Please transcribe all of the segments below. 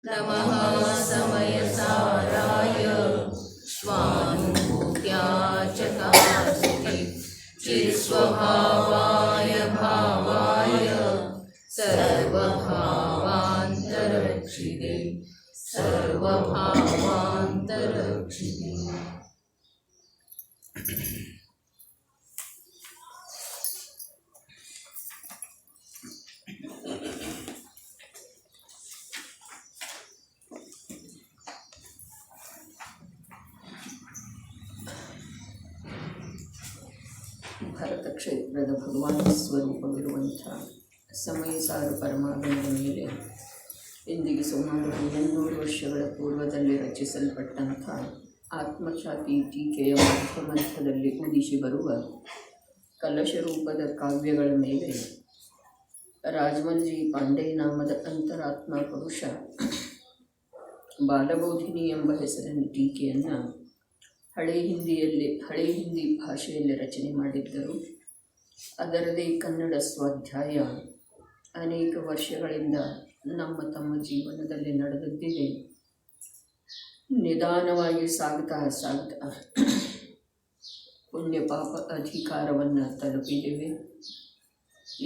नमः समयसाराय स्वानुभूत्याचकास्ति चित्स्वभावाय भावाय सर्वभावान्तरक्षिते सर्वभावान्तरक्षिते। ಭರತ ಕ್ಷೇತ್ರದ ಭಗವಾನ್ ಸ್ವರೂಪವಿರುವಂಥ ಸಮಯಸಾರ ಪರಮಾತ್ಮನ ಮೇಲೆ ಇಂದಿಗೆ ಸುಮಾರು 800 ವರ್ಷಗಳ ಪೂರ್ವದಲ್ಲಿ ರಚಿಸಲ್ಪಟ್ಟಂಥ ಆತ್ಮಚಾತಿ ಟೀಕೆಯ ಮಧ್ಯದಲ್ಲಿ ಉದಿಸಿ ಬರುವ ಕಲಶರೂಪದ ಕಾವ್ಯಗಳ ಮೇಲೆ ರಾಜಮಲ್ಜಿ ಪಾಂಡೆ ನಾಮದ ಅಂತರಾತ್ಮ ಪುರುಷ ಬಾಲಬೋಧಿನಿ ಎಂಬ ಹೆಸರಿನ ಟೀಕೆಯನ್ನು ಹಳೆ ಹಿಂದಿ ಭಾಷೆಯಲ್ಲಿ ರಚನೆ ಮಾಡಿದ್ದರು. ಅದರದೇ ಕನ್ನಡ ಸ್ವಾಧ್ಯಾಯ ಅನೇಕ ವರ್ಷಗಳಿಂದ ತಮ್ಮ ಜೀವನದಲ್ಲಿ ನಡೆದದ್ದಿದೆ. ನಿಧಾನವಾಗಿ ಸಾಗ್ತಾ ಪುಣ್ಯ ಪಾಪ ಅಧಿಕಾರವನ್ನು ತಲುಪಿದ್ದೇವೆ.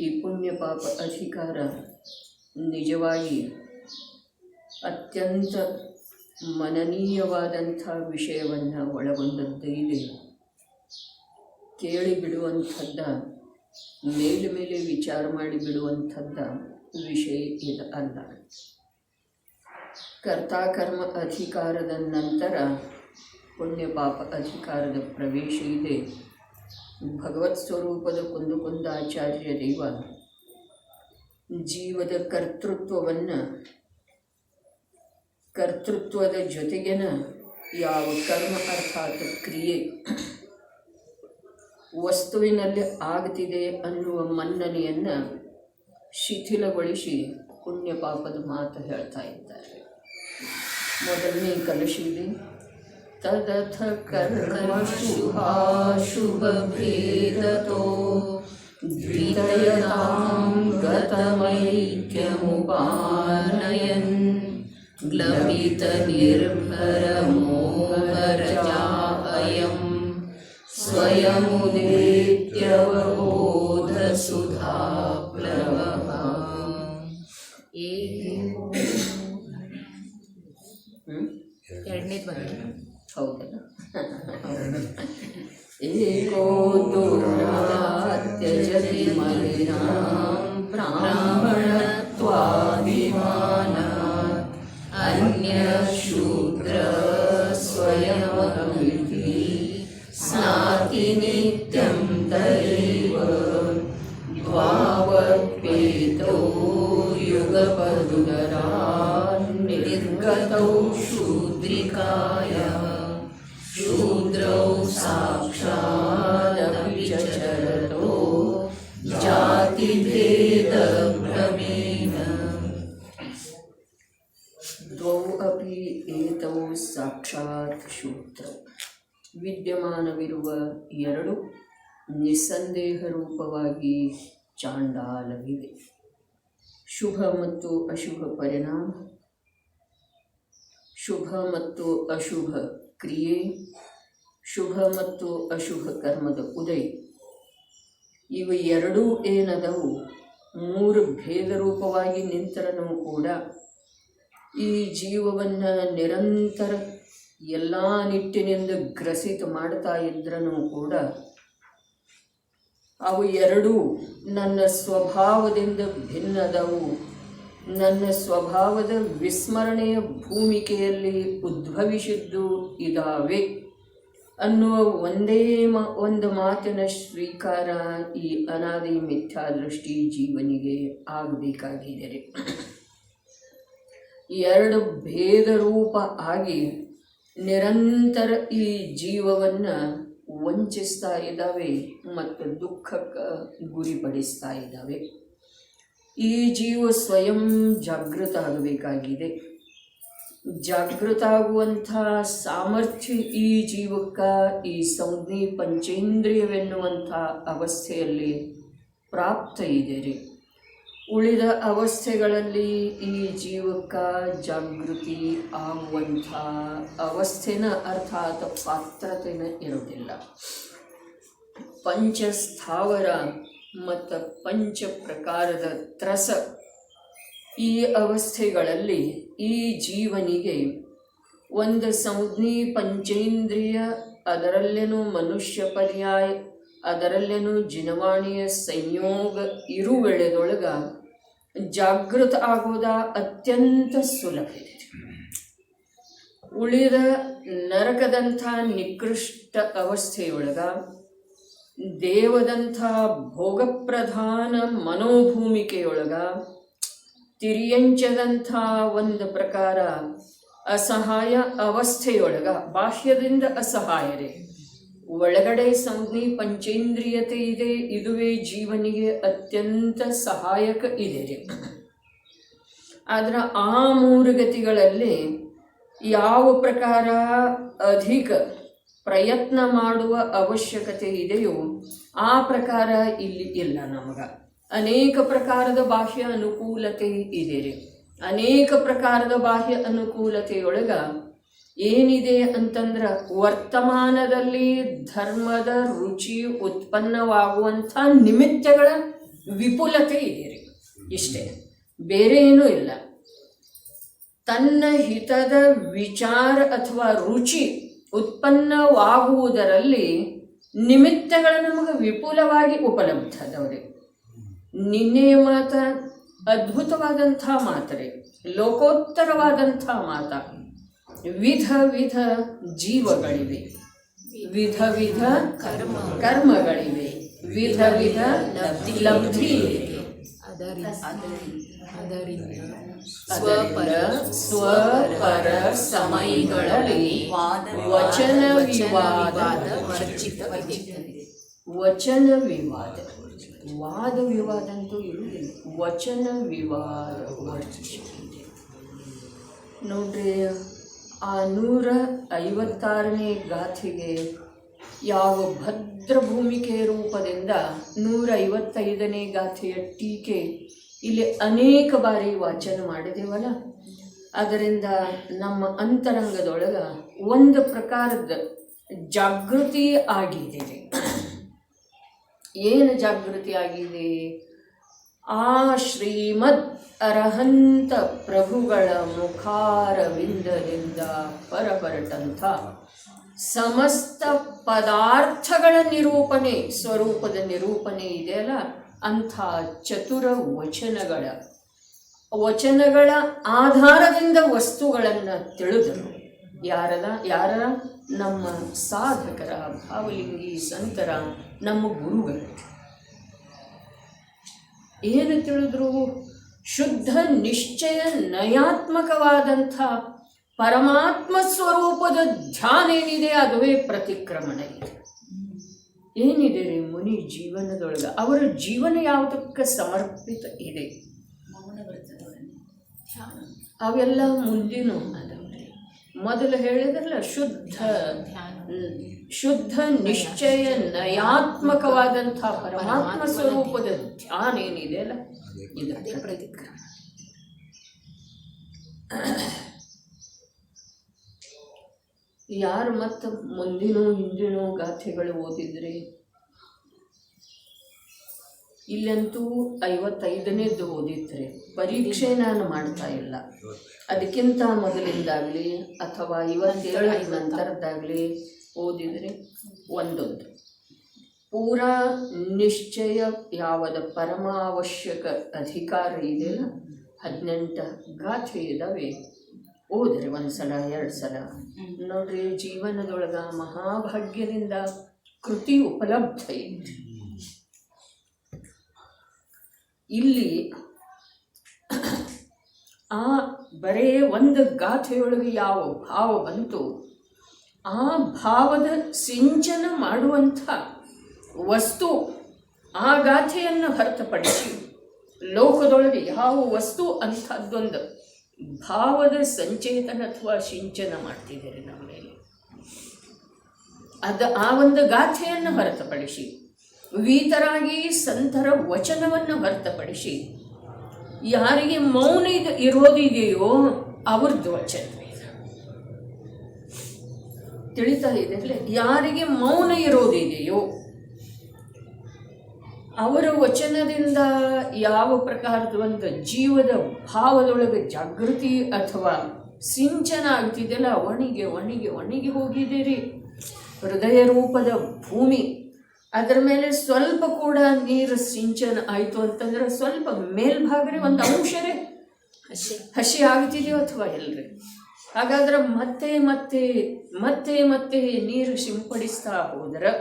ಈ ಪುಣ್ಯ ಪಾಪ ಅಧಿಕಾರ ನಿಜವಾಗಿ ಅತ್ಯಂತ ಮನನೀಯವಾದಂಥ ವಿಷಯವನ್ನು ಒಳಗೊಂಡದ್ದೇ ಇದೆ. ಕೇಳಿಬಿಡುವಂಥದ್ದ ಮೇಲೆ ವಿಚಾರ ಮಾಡಿ ಬಿಡುವಂಥದ್ದ ವಿಷಯ ಇದು ಅಲ್ಲ. ಕರ್ತಾಕರ್ಮ ಅಧಿಕಾರದ ನಂತರ ಪುಣ್ಯ ಪಾಪ ಅಧಿಕಾರದ ಪ್ರವೇಶ ಇದೆ. ಭಗವತ್ ಸ್ವರೂಪದ ಕುಂದಾಚಾರ್ಯ ದೇವ ಜೀವದ ಕರ್ತೃತ್ವದ ಜೊತೆಗಿನ ಯಾವ ಕರ್ಮ ಅರ್ಥಾತ್ ಕ್ರಿಯೆ ವಸ್ತುವಿನಲ್ಲಿ ಆಗ್ತಿದೆ ಅನ್ನುವ ಮನ್ನಣೆಯನ್ನು ಶಿಥಿಲಗೊಳಿಸಿ ಪುಣ್ಯ ಪಾಪದ ಮಾತು ಹೇಳ್ತಾ ಇದ್ದಾರೆ. ಮೊದಲನೇ ಕಲಶಿದೆ ತದಥ ಕರ್ಮ ಶುಭಾಶುಭ ಭೇದತೋ ದ್ವಿತಯತಾಂ ಗತಮೈಕ್ಯಮುಪಾನಯನ್ ಗ್ಲಪಿತ ನಿರ್ಭರ ಮೋಹರಜಾ ಅಯಂ ಸ್ವಯಮುದೇತ್ಯವಬೋಧ ಸುಧಾ ಪ್ಲವಃ. ಎರಡನೇದು ಬಂದ ಹೌದಲ್ಲ. ಏಕೋ ದುರ್ನಾತ್ಯಜತಿ ಮಲಿನಾಂ ಬ್ರಾಹ್ಮಣತ್ವಾಭಿಮಾನಾತ್ ಅನ್ಯ ಶೂದ್ರ ಸ್ವಯಮವಿಧಿ ಸ್ನಾತಿ ನಿತ್ಯಂ ತಯೈವ ದ್ವಾವತ್ಪೇತೋ ಯುಗಪದುದರಾನ್ ನಿರ್ಗತೌ ಶೂದ್ರಿಕಾಯ ಶೂದ್ರೌ ಸಾಕ್ಷಾದಪಿ ಚರತೋ ಜಾತಿಭೇದ ಭ್ರಮೇಣ. ದ್ವೌ ಅಪಿ ಏತೌ ಸಾಕ್ಷಾತ್ ಶೂದ್ರ. ವಿದ್ಯಮಾನವಿರುವ ಎರಡು ನಿಸ್ಸಂದೇಹ ರೂಪವಾಗಿ ಚಾಂಡಾಲವಿವೆ. ಶುಭ ಮತ್ತು ಅಶುಭ ಪರಿಣಾಮ, ಶುಭ ಮತ್ತು ಅಶುಭ ಕ್ರಿಯೆ, ಶುಭ ಮತ್ತು ಅಶುಭ ಕರ್ಮದ ಉದಯ, ಇವು ಎರಡೂ ಏನದವು ಮೂರು ಭೇದ ರೂಪವಾಗಿ ನಿಂತರೂ ಕೂಡ ಈ ಜೀವವನ್ನು ನಿರಂತರ ಎಲ್ಲ ನಿಟ್ಟಿನಿಂದ ಗ್ರಸಿತ ಮಾಡ್ತಾ ಇದ್ರೂ ಕೂಡ ಅವು ಎರಡೂ ನನ್ನ ಸ್ವಭಾವದಿಂದ ಭಿನ್ನದವು, ನನ್ನ ಸ್ವಭಾವದ ವಿಸ್ಮರಣೆಯ ಭೂಮಿಕೆಯಲ್ಲಿ ಉದ್ಭವಿಸಿದ್ದು ಇದಾವೆ ಅನ್ನುವ ಒಂದು ಮಾತಿನ ಸ್ವೀಕಾರ ಈ ಅನಾದಿ ಮಿಥ್ಯಾದೃಷ್ಟಿ ಜೀವನಿಗೆ ಆಗಬೇಕಾಗಿದೆ. ಎರಡು ಭೇದ ರೂಪ ಆಗಿ ನಿರಂತರ ಈ ಜೀವವನ್ನು ವಂಚಿಸ್ತಾ ಇದ್ದಾವೆ ಮತ್ತು ದುಃಖಕ್ಕೆ ಗುರಿಪಡಿಸ್ತಾ ಇದ್ದಾವೆ. ಈ ಜೀವ ಸ್ವಯಂ ಜಾಗೃತ ಆಗಬೇಕಾಗಿದೆ. ಜಾಗೃತ ಆಗುವಂಥ ಸಾಮರ್ಥ್ಯ ಈ ಜೀವಕ್ಕೆ ಈ ಸಂಜ್ಞೆ ಪಂಚೇಂದ್ರಿಯವೆನ್ನುವಂಥ ಅವಸ್ಥೆಯಲ್ಲಿ ಪ್ರಾಪ್ತ ಇದೆ ರೀ. ಉಳಿದ ಅವಸ್ಥೆಗಳಲ್ಲಿ ಈ ಜೀವಕ್ಕೆ ಜಾಗೃತಿ ಆಗುವಂಥ ಅವಸ್ಥೆನ ಅರ್ಥಾತ್ ಪಾತ್ರತೆನ ಇರುವುದಿಲ್ಲ. ಪಂಚಸ್ಥಾವರ ಮತ್ತು ಪಂಚ ಪ್ರಕಾರದ ತ್ರಸ ಈ ಅವಸ್ಥೆಗಳಲ್ಲಿ ಈ ಜೀವನಿಗೆ ಒಂದು ಸಂಜ್ಞಿ ಪಂಚೇಂದ್ರಿಯ, ಅದರಲ್ಲೇನೂ ಮನುಷ್ಯ ಪರ್ಯಾಯ, ಅದರಲ್ಲೇನೂ ಜಿನವಾಣಿಯ ಸಂಯೋಗ ಇರುವೆಳೆದೊಳಗ ಜಾಗೃತ ಆಗೋದ ಅತ್ಯಂತ ಸುಲಭ ಇದೆ. ಉಳಿದ ನರಕದಂಥ ನಿಕೃಷ್ಟ ಅವಸ್ಥೆಯೊಳಗ ದೇವದಂಥ ಭೋಗಪ್ರಧಾನ ಮನೋಭೂಮಿಕೆಯೊಳಗ ತಿರಿಯಂಚದಂಥ ಒಂದು ಪ್ರಕಾರ ಅಸಹಾಯ ಅವಸ್ಥೆಯೊಳಗ ಬಾಹ್ಯದಿಂದ ಅಸಹಾಯರೇ, ಒಳಗಡೆ ಸಂಜ್ಞೆ ಪಂಚೇಂದ್ರಿಯತೆ ಇದೆ, ಇದುವೇ ಜೀವನಿಗೆ ಅತ್ಯಂತ ಸಹಾಯಕ ಇದೆ ರೀ. ಆದ್ರೆ ಆ ಮೂರು ಗತಿಗಳಲ್ಲಿ ಯಾವ ಪ್ರಕಾರ ಅಧಿಕ ಪ್ರಯತ್ನ ಮಾಡುವ ಅವಶ್ಯಕತೆ ಇದೆಯೋ ಆ ಪ್ರಕಾರ ಇಲ್ಲಿ ಇಲ್ಲ. ನಮಗೆ ಅನೇಕ ಪ್ರಕಾರದ ಬಾಹ್ಯ ಅನುಕೂಲತೆ ಇದೆ ರೀ. ಅನೇಕ ಪ್ರಕಾರದ ಬಾಹ್ಯ ಅನುಕೂಲತೆಯೊಳಗ ಏನಿದೆ ಅಂತಂದ್ರೆ ವರ್ತಮಾನದಲ್ಲಿ ಧರ್ಮದ ರುಚಿ ಉತ್ಪನ್ನವಾಗುವಂಥ ನಿಮಿತ್ತಗಳ ವಿಪುಲತೆ ಇದೆ ರೀ. ಇಷ್ಟೇ, ಬೇರೆ ಏನೂ ಇಲ್ಲ. ತನ್ನ ಹಿತದ ವಿಚಾರ ಅಥವಾ ರುಚಿ ಉತ್ಪನ್ನವಾಗುವುದರಲ್ಲಿ ನಿಮಿತ್ತಗಳು ನಮಗೆ ವಿಪುಲವಾಗಿ ಉಪಲಬ್ಧ ಅದವ್ರಿ. ನಿನ್ನೆಯ ಮಾತ ಅದ್ಭುತವಾದಂಥ ಮಾತರೆ, ಲೋಕೋತ್ತರವಾದಂಥ ಮಾತ. ವಿಧ ವಿಧ ಜೀವಗಳಿವೆ, ವಿಧ ವಿಧ ಕರ್ಮಗಳಿವೆ, ವಿಧ ವಿಧ ಲಬ್ಧಿ ಇದೆ. ಸ್ವಪರ ಸಮಯಗಳಲ್ಲಿ ವಚನ ವಿವಾದ ವರ್ಜಿತವಿದೆ. ವಚನ ವಿವಾದ, ವಾದ ವಿವಾದ ಅಂತೂ ಇರುವುದಿಲ್ಲ, ವಚನ ವಿವಾದ ವರ್ಜಿಸಿದೆ. ನೋಡ್ರಿ, ಆ 156ನೇ ಗಾಥೆಗೆ ಯಾವ ಭದ್ರ ಭೂಮಿಕೆ ರೂಪದಿಂದ 155ನೇ ಗಾಥೆಯ ಟೀಕೆ ಇಲ್ಲಿ ಅನೇಕ ಬಾರಿ ವಾಚನ ಮಾಡಿದೇವಲ್ಲ, ಅದರಿಂದ ನಮ್ಮ ಅಂತರಂಗದೊಳಗೆ ಒಂದು ಪ್ರಕಾರದ ಜಾಗೃತಿ ಆಗಿದೆ. ಏನು ಜಾಗೃತಿ ಆಗಿದೆ? ಆ ಶ್ರೀಮದ್ ಅರಹಂತ ಪ್ರಭುಗಳ ಮುಖಾರವಿಂದದಿಂದ ಹೊರಬರಟಂಥ ಸಮಸ್ತ ಪದಾರ್ಥಗಳ ನಿರೂಪಣೆ, ಸ್ವರೂಪದ ನಿರೂಪಣೆ ಇದೆಯಲ್ಲ, ಅಂಥ ಚತುರ ವಚನಗಳ ಆಧಾರದಿಂದ ವಸ್ತುಗಳನ್ನು ತಿಳಿದರು. ಯಾರ ನಮ್ಮ ಸಾಧಕರ, ಭಾವಲಿಂಗಿ ಸಂತರ, ನಮ್ಮ ಗುರುಗಳು. ಏನು ತಿಳಿದ್ರು? ಶುದ್ಧ ನಿಶ್ಚಯ ನಯಾತ್ಮಕವಾದಂಥ ಪರಮಾತ್ಮ ಸ್ವರೂಪದ ಧ್ಯಾನ ಏನಿದೆ ಅದುವೇ ಪ್ರತಿಕ್ರಮಣ ಇದೆ. ಏನಿದೆ ರೀ ಮುನಿ ಜೀವನದೊಳಗೆ? ಅವರ ಜೀವನ ಯಾವುದಕ್ಕೆ ಸಮರ್ಪಿತ ಇದೆ? ಅವೆಲ್ಲ ಮುಂದಿನ ಅದವ್ರಿ. ಮೊದಲು ಹೇಳಿದ್ರಲ್ಲ, ಶುದ್ಧ ನಿಶ್ಚಯ ನಯಾತ್ಮಕವಾದಂಥ ಪರಮಾತ್ಮ ಸ್ವರೂಪದ ಧ್ಯಾನ ಏನಿದೆ ಅಲ್ಲ, ಇದಕ್ಕೆ ಪ್ರತಿಕ್ರಮಣ. ಯಾರು ಮತ್ತು ಮುಂದಿನೋ ಹಿಂದಿನೋ ಗಾಥೆಗಳು ಓದಿದ್ರೆ, ಇಲ್ಲಂತೂ 55ನೇದ್ದು ಓದಿದ್ರೆ ಪರೀಕ್ಷೆ ನಾನು ಮಾಡ್ತಾ ಇಲ್ಲ. ಅದಕ್ಕಿಂತ ಮೊದಲಿಂದಾಗಲಿ ಅಥವಾ 57 ನಂತರದ್ದಾಗಲಿ ಓದಿದರೆ ಒಂದೊಂದು ಪೂರಾ ನಿಶ್ಚಯ ಯಾವದ ಪರಮಾವಶ್ಯಕ ಅಧಿಕಾರ ಇದೆಯಲ್ಲ, 18 ಗಾಥೆ ಇದ್ದಾವೆ. ಓದ್ರಿ 1 ಸಲ 2 ಸಲ ನೋಡ್ರಿ. ಜೀವನದೊಳಗ ಮಹಾಭಾಗ್ಯದಿಂದ ಕೃತಿ ಉಪಲಬ್ಧ ಇದೆ. ಇಲ್ಲಿ ಆ ಬರೇ ಒಂದು ಗಾಥೆಯೊಳಗೆ ಯಾವ ಭಾವ ಬಂತು, ಆ ಭಾವದ ಸಿಂಚನ ಮಾಡುವಂಥ ವಸ್ತು ಆ ಗಾಥೆಯನ್ನು ಹೊರತುಪಡಿಸಿ ಲೋಕದೊಳಗೆ ಯಾವ ವಸ್ತು ಅಂಥದ್ದೊಂದು ಭಾವದ ಸಂಚೇತನ ಅಥವಾ ಸಿಂಚನ ಮಾಡ್ತಿದ್ದೀರಿ ನಮ್ಮ ಮೇಲೆ. ಆ ಒಂದು ಗಾಥೆಯನ್ನು ಹೊರತುಪಡಿಸಿ, ವೀತರಾಗಿ ಸಂತರ ವಚನವನ್ನು ಹೊರತುಪಡಿಸಿ ಯಾರಿಗೆ ಮೌನ ಇರೋದಿದೆಯೋ ಅವ್ರದ್ದು ವಚನ ತಿಳಿತಾ ಇದೆ. ಯಾರಿಗೆ ಮೌನ ಇರೋದಿದೆಯೋ ಅವರ ವಚನದಿಂದ ಯಾವ ಪ್ರಕಾರದ ಒಂದು ಜೀವದ ಭಾವದೊಳಗೆ ಜಾಗೃತಿ ಅಥವಾ ಸಿಂಚನ ಆಗ್ತಿದೆಯಲ್ಲ, ಒಣಗಿ ಒಣಗಿ ಒಣಗಿ ಹೋಗಿದ್ದೀರಿ. ಹೃದಯ ರೂಪದ ಭೂಮಿ, ಅದರ ಮೇಲೆ ಸ್ವಲ್ಪ ಕೂಡ ನೀರು ಸಿಂಚನ ಆಯಿತು ಅಂತಂದ್ರೆ ಸ್ವಲ್ಪ ಮೇಲ್ಭಾಗರೆ ಒಂದು ಅಂಶರೇ ಹಸಿ ಆಗ್ತಿದೆಯೋ ಅಥವಾ ಇಲ್ಲರಿ. ಹಾಗಾದ್ರೆ ಮತ್ತೆ ಮತ್ತೆ ಮತ್ತೆ ಮತ್ತೆ ನೀರು ಸಿಂಪಡಿಸ್ತಾ ಹೋದ್ರೆ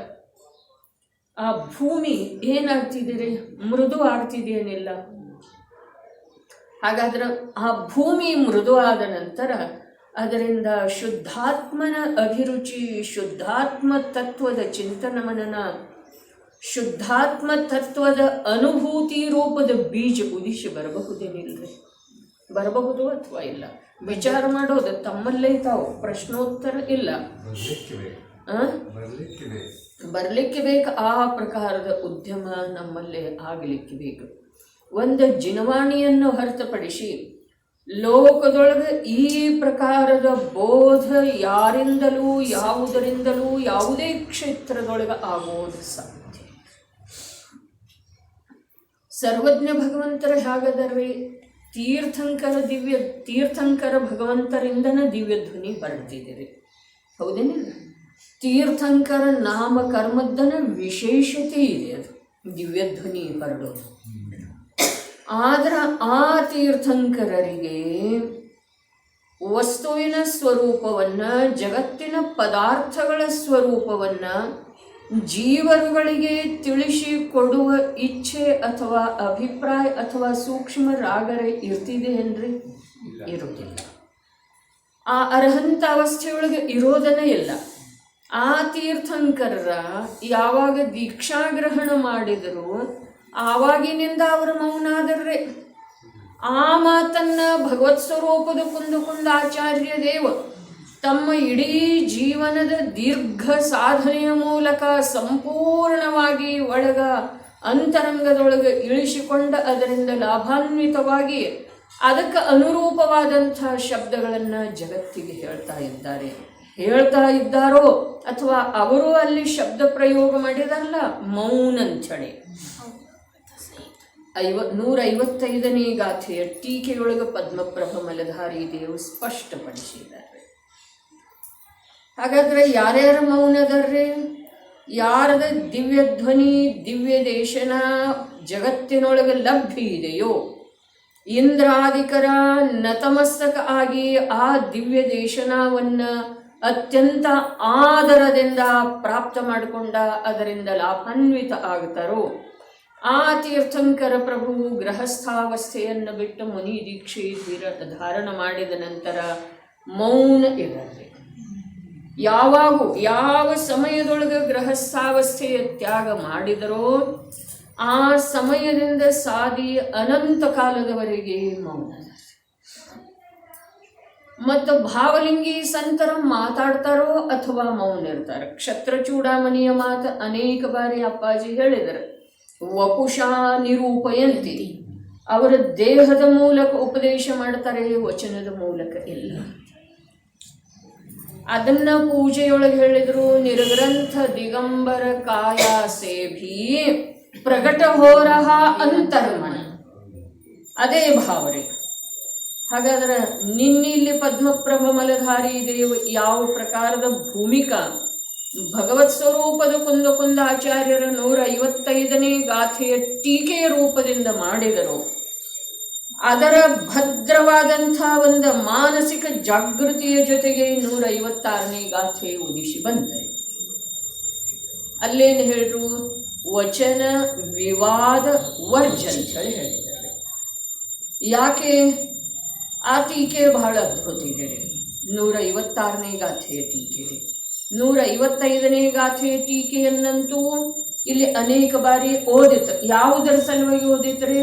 ಆ ಭೂಮಿ ಏನಾಗ್ತಿದ್ದೀರಿ, ಮೃದು ಆಗ್ತಿದೆಯೇನಿಲ್ಲ. ಹಾಗಾದ್ರೆ ಆ ಭೂಮಿ ಮೃದು ಆದ ನಂತರ ಅದರಿಂದ ಶುದ್ಧಾತ್ಮನ ಅಭಿರುಚಿ, ಶುದ್ಧಾತ್ಮ ತತ್ವದ ಚಿಂತನ ಮನನ, ಶುದ್ಧಾತ್ಮ ತತ್ವದ ಅನುಭೂತಿ ರೂಪದ ಬೀಜ ಉದಿಸಿ ಬರಬಹುದೇನಿಲ್ಲರಿ. ಬರಬಹುದು ಅಥವಾ ಇಲ್ಲ ವಿಚಾರ ಮಾಡೋದು ತಮ್ಮಲ್ಲೇ ತಾವು, ಪ್ರಶ್ನೋತ್ತರ ಇಲ್ಲ, ಬರಲಿಕ್ಕೆ ಬೇಕು. ಆ ಪ್ರಕಾರದ ಉದ್ಯಮ ನಮ್ಮಲ್ಲೇ ಆಗಲಿಕ್ಕೆ ಬೇಕು. ಒಂದು ಜಿನವಾಣಿಯನ್ನು ಹೊರತುಪಡಿಸಿ ಲೋಕದೊಳಗೆ ಈ ಪ್ರಕಾರದ ಬೋಧ ಯಾರಿಂದಲೂ ಯಾವುದರಿಂದಲೂ ಯಾವುದೇ ಕ್ಷೇತ್ರದೊಳಗೆ ಆಗೋದು ಸಾಧ್ಯ. ಸರ್ವಜ್ಞ ಭಗವಂತರ ಹೇಗದರ್ರಿ, ತೀರ್ಥಂಕರ ಭಗವಂತರಿಂದನೇ ದಿವ್ಯ ಧ್ವನಿ ಹೊರಡ್ತಿದ್ದೀರಿ. ಹೌದೇನಿಲ್ಲ? ತೀರ್ಥಂಕರ ನಾಮಕರ್ಮದ್ದನ ವಿಶೇಷತೆ ಇದೆ, ಅದು ದಿವ್ಯ ಧ್ವನಿ ಹೊರಡೋದು. ಆದ್ರೆ ಆ ತೀರ್ಥಂಕರರಿಗೆ ವಸ್ತುವಿನ ಸ್ವರೂಪವನ್ನು, ಜಗತ್ತಿನ ಪದಾರ್ಥಗಳ ಸ್ವರೂಪವನ್ನು ಜೀವರುಗಳಿಗೆ ತಿಳಿಸಿಕೊಡುವ ಇಚ್ಛೆ ಅಥವಾ ಅಭಿಪ್ರಾಯ ಅಥವಾ ಸೂಕ್ಷ್ಮ ರಾಗರೇ ಇರ್ತಿದೆ ಏನ್ರಿ? ಇರುವುದಿಲ್ಲ. ಆ ಅರ್ಹಂತ ಅವಸ್ಥೆಯೊಳಗೆ ಇರೋದನ್ನೇ ಇಲ್ಲ. ಆ ತೀರ್ಥಂಕರರ ಯಾವಾಗ ದೀಕ್ಷಾಗ್ರಹಣ ಮಾಡಿದರು ಆವಾಗಿನಿಂದ ಅವರ ಮೌನ ಆದರ್ರೆ. ಆ ಮಾತನ್ನ ಭಗವತ್ ಸ್ವರೂಪದ ಕುಂದು ಆಚಾರ್ಯ ದೇವ ತಮ್ಮ ಇಡೀ ಜೀವನದ ದೀರ್ಘ ಸಾಧನೆಯ ಮೂಲಕ ಸಂಪೂರ್ಣವಾಗಿ ಒಳಗ ಅಂತರಂಗದೊಳಗೆ ಇಳಿಸಿಕೊಂಡ ಅದರಿಂದ ಲಾಭಾನ್ವಿತವಾಗಿ ಅದಕ್ಕೆ ಅನುರೂಪವಾದಂಥ ಶಬ್ದಗಳನ್ನು ಜಗತ್ತಿಗೆ ಹೇಳ್ತಾ ಇದ್ದಾರೋ ಅಥವಾ ಅವರು ಅಲ್ಲಿ ಶಬ್ದ ಪ್ರಯೋಗ ಮಾಡಿದಾರಲ್ಲ, ಮೌನ ಅಂಥೇಳಿ 155ನೇ ಗಾಥೆಯ ಟೀಕೆಯೊಳಗೆ ಪದ್ಮಪ್ರಭ ಮಲಧಾರಿ ದೇವರು ಸ್ಪಷ್ಟಪಡಿಸಿದ್ದಾರೆ. ಹಾಗಾದ್ರೆ ಯಾರ್ಯಾರ ಮೌನದರ್ರೆ? ಯಾರದ ದಿವ್ಯ ಧ್ವನಿ, ದಿವ್ಯ ದೇಶನ ಜಗತ್ತಿನೊಳಗೆ ಲಭ್ಯ ಇದೆಯೋ, ಇಂದ್ರಾದಿಕರ ನತಮಸ್ತಕ ಆಗಿ ಆ ದಿವ್ಯ ದೇಶನವನ್ನು ಅತ್ಯಂತ ಆದರದಿಂದ ಪ್ರಾಪ್ತ ಮಾಡಿಕೊಂಡ ಅದರಿಂದ ಲಾಭಾನ್ವಿತ ಆಗ್ತಾರೋ ಆ ತೀರ್ಥಂಕರ ಪ್ರಭು ಗೃಹಸ್ಥಾವಸ್ಥೆಯನ್ನು ಬಿಟ್ಟು ಮುನಿ ದೀಕ್ಷೆ ಧಾರಣ ಮಾಡಿದ ನಂತರ ಮೌನ ಇರಲಿ. ಯಾವ ಸಮಯದೊಳಗೆ ಗೃಹಸ್ಥಾವಸ್ಥೆಯ ತ್ಯಾಗ ಮಾಡಿದರೋ ಆ ಸಮಯದಿಂದ ಸಾದಿ ಅನಂತ ಕಾಲದವರೆಗೆ ಮೌನ. ಮತ್ತು ಭಾವಲಿಂಗಿ ಸಂತರ ಮಾತಾಡ್ತಾರೋ ಅಥವಾ ಮೌನ ಇರ್ತಾರೆ. ಕ್ಷತ್ರ ಚೂಡಾಮಣಿಯ ಮಾತು ಅನೇಕ ಬಾರಿ ಅಪ್ಪಾಜಿ ಹೇಳಿದರು. ವಪುಷಾ ನಿರೂಪಯಂತಿ, ಅವರ ದೇಹದ ಮೂಲಕ ಉಪದೇಶ ಮಾಡ್ತಾರೆ, ವಚನದ ಮೂಲಕ ಇಲ್ಲ. ಅದನ್ನ ಪೂಜೆಯೊಳಗೆ ಹೇಳಿದ್ರು. ನಿರ್ಗ್ರಂಥ ದಿಗಂಬರ ಕಾಯ ಸೇಭಿ ಪ್ರಕಟ ಹೋರಹ ಅಂತರ್ಮನ, ಅದೇ ಭಾವನೆ. ಹಾಗಾದ್ರೆ ನಿನ್ನಿಲ್ಲಿ ಪದ್ಮಪ್ರಭ ಮಲಧಾರಿ ದೇವ ಯಾವ ಪ್ರಕಾರದ ಭೂಮಿಕಾ ಭಗವತ್ ಸ್ವರೂಪದ ಕುಂದ ಆಚಾರ್ಯರ 155ನೇ ಗಾಥೆಯ ಟೀಕೆಯ ರೂಪದಿಂದ ಮಾಡಿದರು, ಅದರ ಭದ್ರವಾದಂಥ ಒಂದು ಮಾನಸಿಕ ಜಾಗೃತಿಯ ಜೊತೆಗೆ 156ನೇ ಗಾಥೆ ಉದಿಸಿ ಬಂದರೆ ಅಲ್ಲೇನು ಹೇಳಿದ್ರು? ವಚನ ವಿವಾದ ವರ್ಜ ಅಂತ ಹೇಳಿ ಹೇಳಿದ್ದಾರೆ. ಯಾಕೆ? ಆ ಟೀಕೆ ಬಹಳ ಅದ್ಭುತ ಇದೆ. 156ನೇ ಗಾಥೆಯ ಟೀಕೆ ಇದೆ. 155ನೇ ಗಾಥೆಯ ಟೀಕೆಯನ್ನಂತೂ ಇಲ್ಲಿ ಅನೇಕ ಬಾರಿ ಓದಿತು. ಯಾವುದರ ಸಲುವಾಗಿ ಓದಿತ್ರಿ?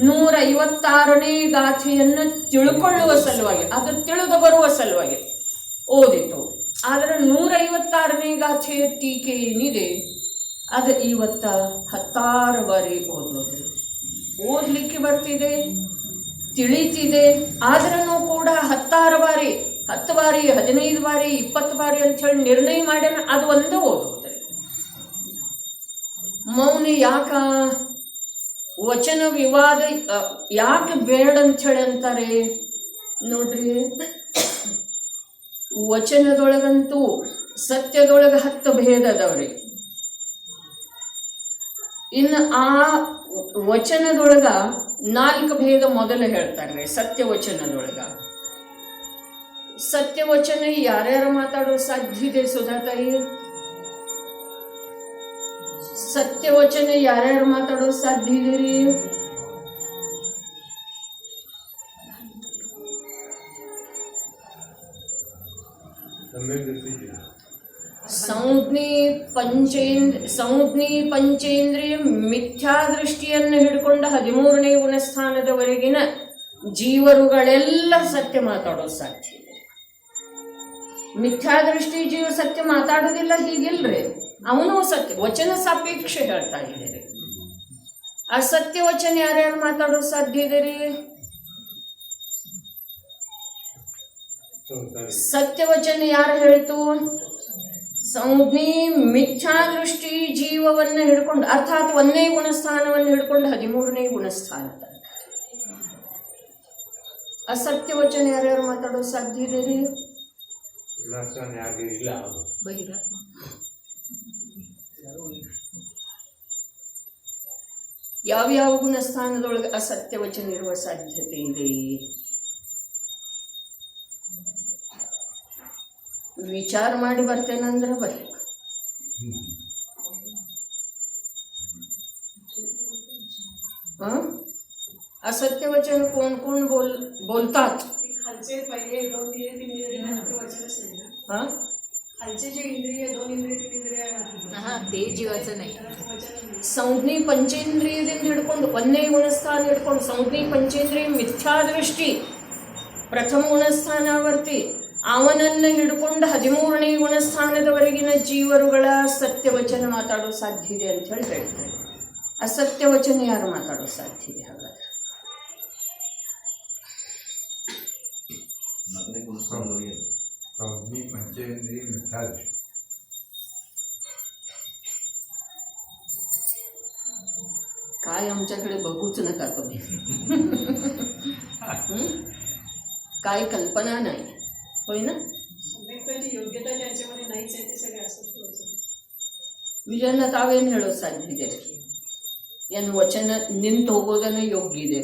156ನೇ ಗಾಥೆಯನ್ನು ತಿಳ್ಕೊಳ್ಳುವ ಸಲುವಾಗಿ, ಅದು ತಿಳಿದು ಬರುವ ಸಲುವಾಗಿ ಓದಿತು. ಆದರೆ 156ನೇ ಗಾಥೆಯ ಟೀಕೆ ಏನಿದೆ ಅದು ಇವತ್ತ 16 ಬಾರಿ ಓದಲಿಕ್ಕೆ ಬರ್ತಿದೆ. ತಿಳಿತಿದೆ. ಆದ್ರೂ ಕೂಡ 10 ಬಾರಿ 10 ಬಾರಿ 15 ಬಾರಿ 20 ಬಾರಿ ಅಂತ ಹೇಳಿ ನಿರ್ಣಯ ಮಾಡ್ಯಾನ, ಅದು ಒಂದೇ ಓದುವುದ್ರಿ. ಮೌನ ಯಾಕ ವಚನ ವಿವಾದ ಯಾಕೆ ಬೇಡ ಅಂತ ಹೇಳಿ ಅಂತಾರೆ ನೋಡ್ರಿ. ವಚನದೊಳಗಂತೂ ಸತ್ಯದೊಳಗ 10 ಭೇದ ಅದಾವ್ರಿ. ಇನ್ನು ಆ ವಚನದೊಳಗ 4 ಭೇದ ಮೊದಲು ಹೇಳ್ತಾರ್ರಿ ಸತ್ಯವಚನದೊಳಗ. ಸತ್ಯವಚನ ಯಾರ್ಯಾರು ಮಾತಾಡೋ ಸಾಧ್ಯ ಇದೆ ಸುಧಾತಾಯಿ? ಸತ್ಯವಚನ ಯಾರ್ಯಾರು ಮಾತಾಡೋ ಸಾಧ್ಯ ಇದೆ ರೀ? ಸಂಜ್ಞಿ ಪಂಚೇಂದ್ರಿಯ ಮಿಥ್ಯಾದೃಷ್ಟಿಯನ್ನು ಹಿಡ್ಕೊಂಡ 13ನೇ ಗುಣಸ್ಥಾನದವರೆಗಿನ ಜೀವರುಗಳೆಲ್ಲ ಸತ್ಯ ಮಾತಾಡೋದು ಸಾಧ್ಯ ಇದೆ. ಮಿಥ್ಯಾದೃಷ್ಟಿ ಜೀವ ಸತ್ಯ ಮಾತಾಡೋದಿಲ್ಲ ಹೀಗಿಲ್ರಿ, ಅವನು ಸತ್ಯ ವಚನ ಸಾಪೇಕ್ಷ ಹೇಳ್ತಾ ಇದ್ದಾರೆ. ಅಸತ್ಯ ವಚನ ಯಾರ್ಯಾರು ಮಾತಾಡೋದು ಸಾಧ್ಯ ಇದೆ ರೀ? ಸತ್ಯವಚನ ಯಾರು ಹೇಳ್ತು? ಸಂಜ್ಞಿ ಮಿಥ್ಯಾದೃಷ್ಟಿ ಜೀವವನ್ನು ಹಿಡ್ಕೊಂಡು, ಅರ್ಥಾತ್ 1ನೇ ಗುಣಸ್ಥಾನವನ್ನು ಹಿಡ್ಕೊಂಡು 13ನೇ ಗುಣಸ್ಥಾನ ತನಕ. ಅಸತ್ಯವಚನ ಯಾರ್ಯಾರು ಮಾತಾಡೋದು ಸಾಧ್ಯ ಇದೆ ರೀ? ಯಾವ್ಯಾವ ಗುಣಸ್ಥಾನದೊಳಗೆ ಅಸತ್ಯವಚನ ಇರುವ ಸಾಧ್ಯತೆ ಇದೆ? ವಿಚಾರ ಮಾಡಿ ಬರ್ತೇನಂದ್ರೆ ಬರ್ಲಿ. असत्य वचन कोण कोण बोलतात? खालचे पहिले 2 इंद्रिय हा खालचे जे इंद्रिय 2 इंद्रिय 3 इंद्रिय ते जीवाचं नाही. ಸಂಜ್ಞಿ ಪಂಚೇಂದ್ರಿಯದಿಂದ ಹಿಡ್ಕೊಂಡು 1ನೇ ಗುಣಸ್ಥಾನ ಹಿಡ್ಕೊಂಡು ಸಂಜ್ಞಿ ಪಂಚೇಂದ್ರಿಯ ಮಿಥ್ಯಾದೃಷ್ಟಿ ಪ್ರಥಮ ಗುಣಸ್ಥಾನವರ್ತಿ ಅವನನ್ನು ಹಿಡ್ಕೊಂಡು 13ನೇ ಗುಣಸ್ಥಾನದವರೆಗಿನ ಜೀವರುಗಳ ಸತ್ಯವಚನ ಮಾತಾಡೋ ಸಾಧ್ಯ ಇದೆ ಅಂತ ಹೇಳಿ ಹೇಳ್ತಾರೆ. ಅಸತ್ಯವಚನ ಯಾರು ಮಾತಾಡೋ ಸಾಧ್ಯ ಇದೆ? ಹಾಗಾದ್ರೆ काय आमच्याकडे बघूच नका तुम्ही. काय कल्पना नाही, होय ना? योग्यता ज्यांच्यामध्ये नाहीच आहे ते सगळे असत वचन. ವಿಜಯನ ತಾವೇನು ಹೇಳೋ ಸಾಧ್ಯ ಇದೆ? ಏನು ವಚನ ನಿಂತು ಹೋಗೋದನ್ನ ಯೋಗ್ಯ ಇದೆ?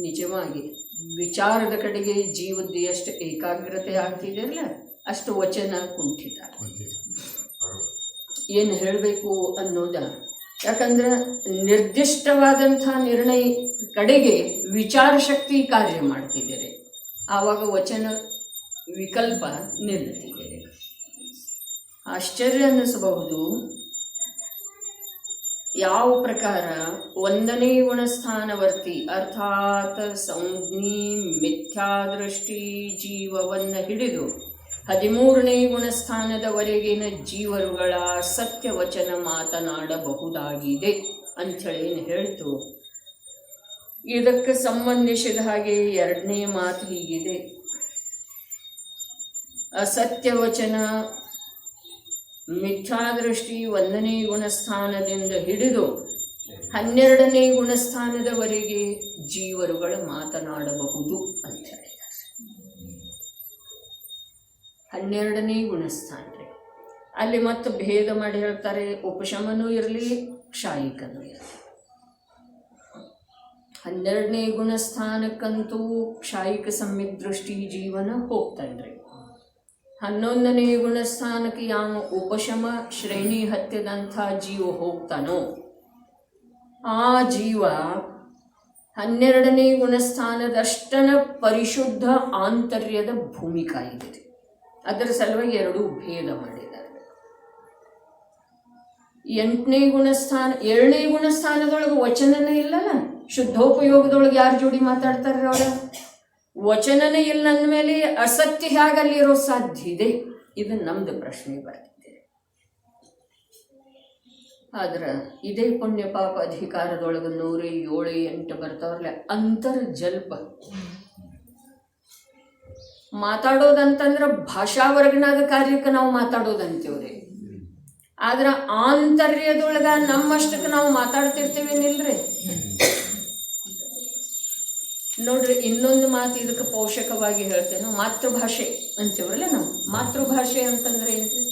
ನಿಜವಾಗಿ ವಿಚಾರದ ಕಡೆಗೆ ಜೀವದ್ದು ಎಷ್ಟು ಏಕಾಗ್ರತೆ ಆಗ್ತಿದೆಯಲ್ಲ ಅಷ್ಟು ವಚನ ಕುಂಠಿತ. ಏನು ಹೇಳಬೇಕು ಅನ್ನೋದ, ಯಾಕಂದ್ರೆ ನಿರ್ದಿಷ್ಟವಾದಂಥ ನಿರ್ಣಯ ಕಡೆಗೆ ವಿಚಾರ ಶಕ್ತಿ ಕಾರ್ಯ ಮಾಡ್ತಿದ್ದಾರೆ, ಆವಾಗ ವಚನ ವಿಕಲ್ಪ ನಿಲ್ಲುತ್ತಿದೆ. ಆಶ್ಚರ್ಯ ಅನ್ನಿಸಬಹುದು ಯಾವ ಪ್ರಕಾರ 1ನೇ ಗುಣಸ್ಥಾನವರ್ತಿ ಅರ್ಥಾತ್ ಸಂಜ್ಞಿ ಮಿಥ್ಯಾದೃಷ್ಟಿ ಜೀವವನ್ನು ಹಿಡಿದು 13ನೇ ಗುಣಸ್ಥಾನದವರೆಗಿನ ಜೀವರುಗಳ ಸತ್ಯವಚನ ಮಾತನಾಡಬಹುದಾಗಿದೆ ಅಂಥೇಳಿ ಏನು ಹೇಳ್ತು. ಇದಕ್ಕೆ ಸಂಬಂಧಿಸಿದ ಹಾಗೆ 2ನೇ ಮಾತು ಹೀಗಿದೆ: ಅಸತ್ಯವಚನ ಮಿಥ್ಯಾದೃಷ್ಟಿ 1ನೇ ಗುಣಸ್ಥಾನದಿಂದ ಹಿಡಿದು 12ನೇ ಗುಣಸ್ಥಾನದವರೆಗೆ ಜೀವರುಗಳು ಮಾತನಾಡಬಹುದು ಅಂತ ಹೇಳಿದ್ದಾರೆ. 12ನೇ ಗುಣಸ್ಥಾನ ರೀ, ಅಲ್ಲಿ ಮತ್ತು ಭೇದ ಮಾಡಿ ಹೇಳ್ತಾರೆ, ಉಪಶಮನೂ ಇರಲಿ ಕ್ಷಾಯಿಕನೂ ಇರಲಿ. 12ನೇ ಗುಣಸ್ಥಾನಕ್ಕಂತೂ ಕ್ಷಾಯಿಕ ಸಮ್ಯಕ್ ದೃಷ್ಟಿ ಜೀವನ ಹೋಗ್ತಾನ್ರಿ. 11ನೇ ಗುಣಸ್ಥಾನಕ್ಕೆ ಯಾವ ಉಪಶಮ ಶ್ರೇಣಿ ಹತ್ತಿದಂಥ ಜೀವ ಹೋಗ್ತಾನೋ ಆ ಜೀವ 12ನೇ ಗುಣಸ್ಥಾನದಷ್ಟನ ಪರಿಶುದ್ಧ ಆಂತರ್ಯದ ಭೂಮಿಕಾ ಇದೆ. ಅದರ ಸಲುವಾಗಿ 2 ಭೇದ ಮಾಡಿದ್ದಾರೆ. 8ನೇ ಗುಣಸ್ಥಾನ 2ನೇ ಗುಣಸ್ಥಾನದೊಳಗೆ ವಚನನೇ ಇಲ್ಲಲ್ಲ, ಶುದ್ಧೋಪಯೋಗದೊಳಗೆ ಯಾರು ಜೋಡಿ ಮಾತಾಡ್ತಾರೆ ಅವರ? ವಚನನೇ ಇಲ್ಲ ಅಂದಮೇಲೆ ಅಸತ್ಯ ಹೇಗಲ್ಲಿರೋ ಸಾಧ್ಯ ಇದೆ? ಇದು ನಮ್ದು ಪ್ರಶ್ನೆ ಬರ್ತಿದೆ. ಆದ್ರೆ ಇದೇ ಪುಣ್ಯ ಪಾಪ ಅಧಿಕಾರದೊಳಗೆ 107-8 ಬರ್ತಾವ್ರಲ್ಲ, ಅಂತರ್ಜಲ್ಪ. ಮಾತಾಡೋದಂತಂದ್ರೆ ಭಾಷಾವರ್ಗನಾದ ಕಾರ್ಯಕ್ಕೆ ನಾವು ಮಾತಾಡೋದಂತೀವ್ರಿ. ಆದ್ರೆ ಆಂತರ್ಯದೊಳಗ ನಮ್ಮಷ್ಟಕ್ಕೆ ನಾವು ಮಾತಾಡ್ತಿರ್ತೀವೇನಿಲ್ರಿ. ನೋಡ್ರಿ, ಇನ್ನೊಂದು ಮಾತು ಇದಕ್ಕೆ ಪೋಷಕವಾಗಿ ಹೇಳ್ತೇನೆ. ಮಾತೃಭಾಷೆ ಅಂತೀವ್ರಲ್ಲ ನಾವು. ಮಾತೃಭಾಷೆ ಅಂತಂದ್ರೆ ಏನ್ರಿ?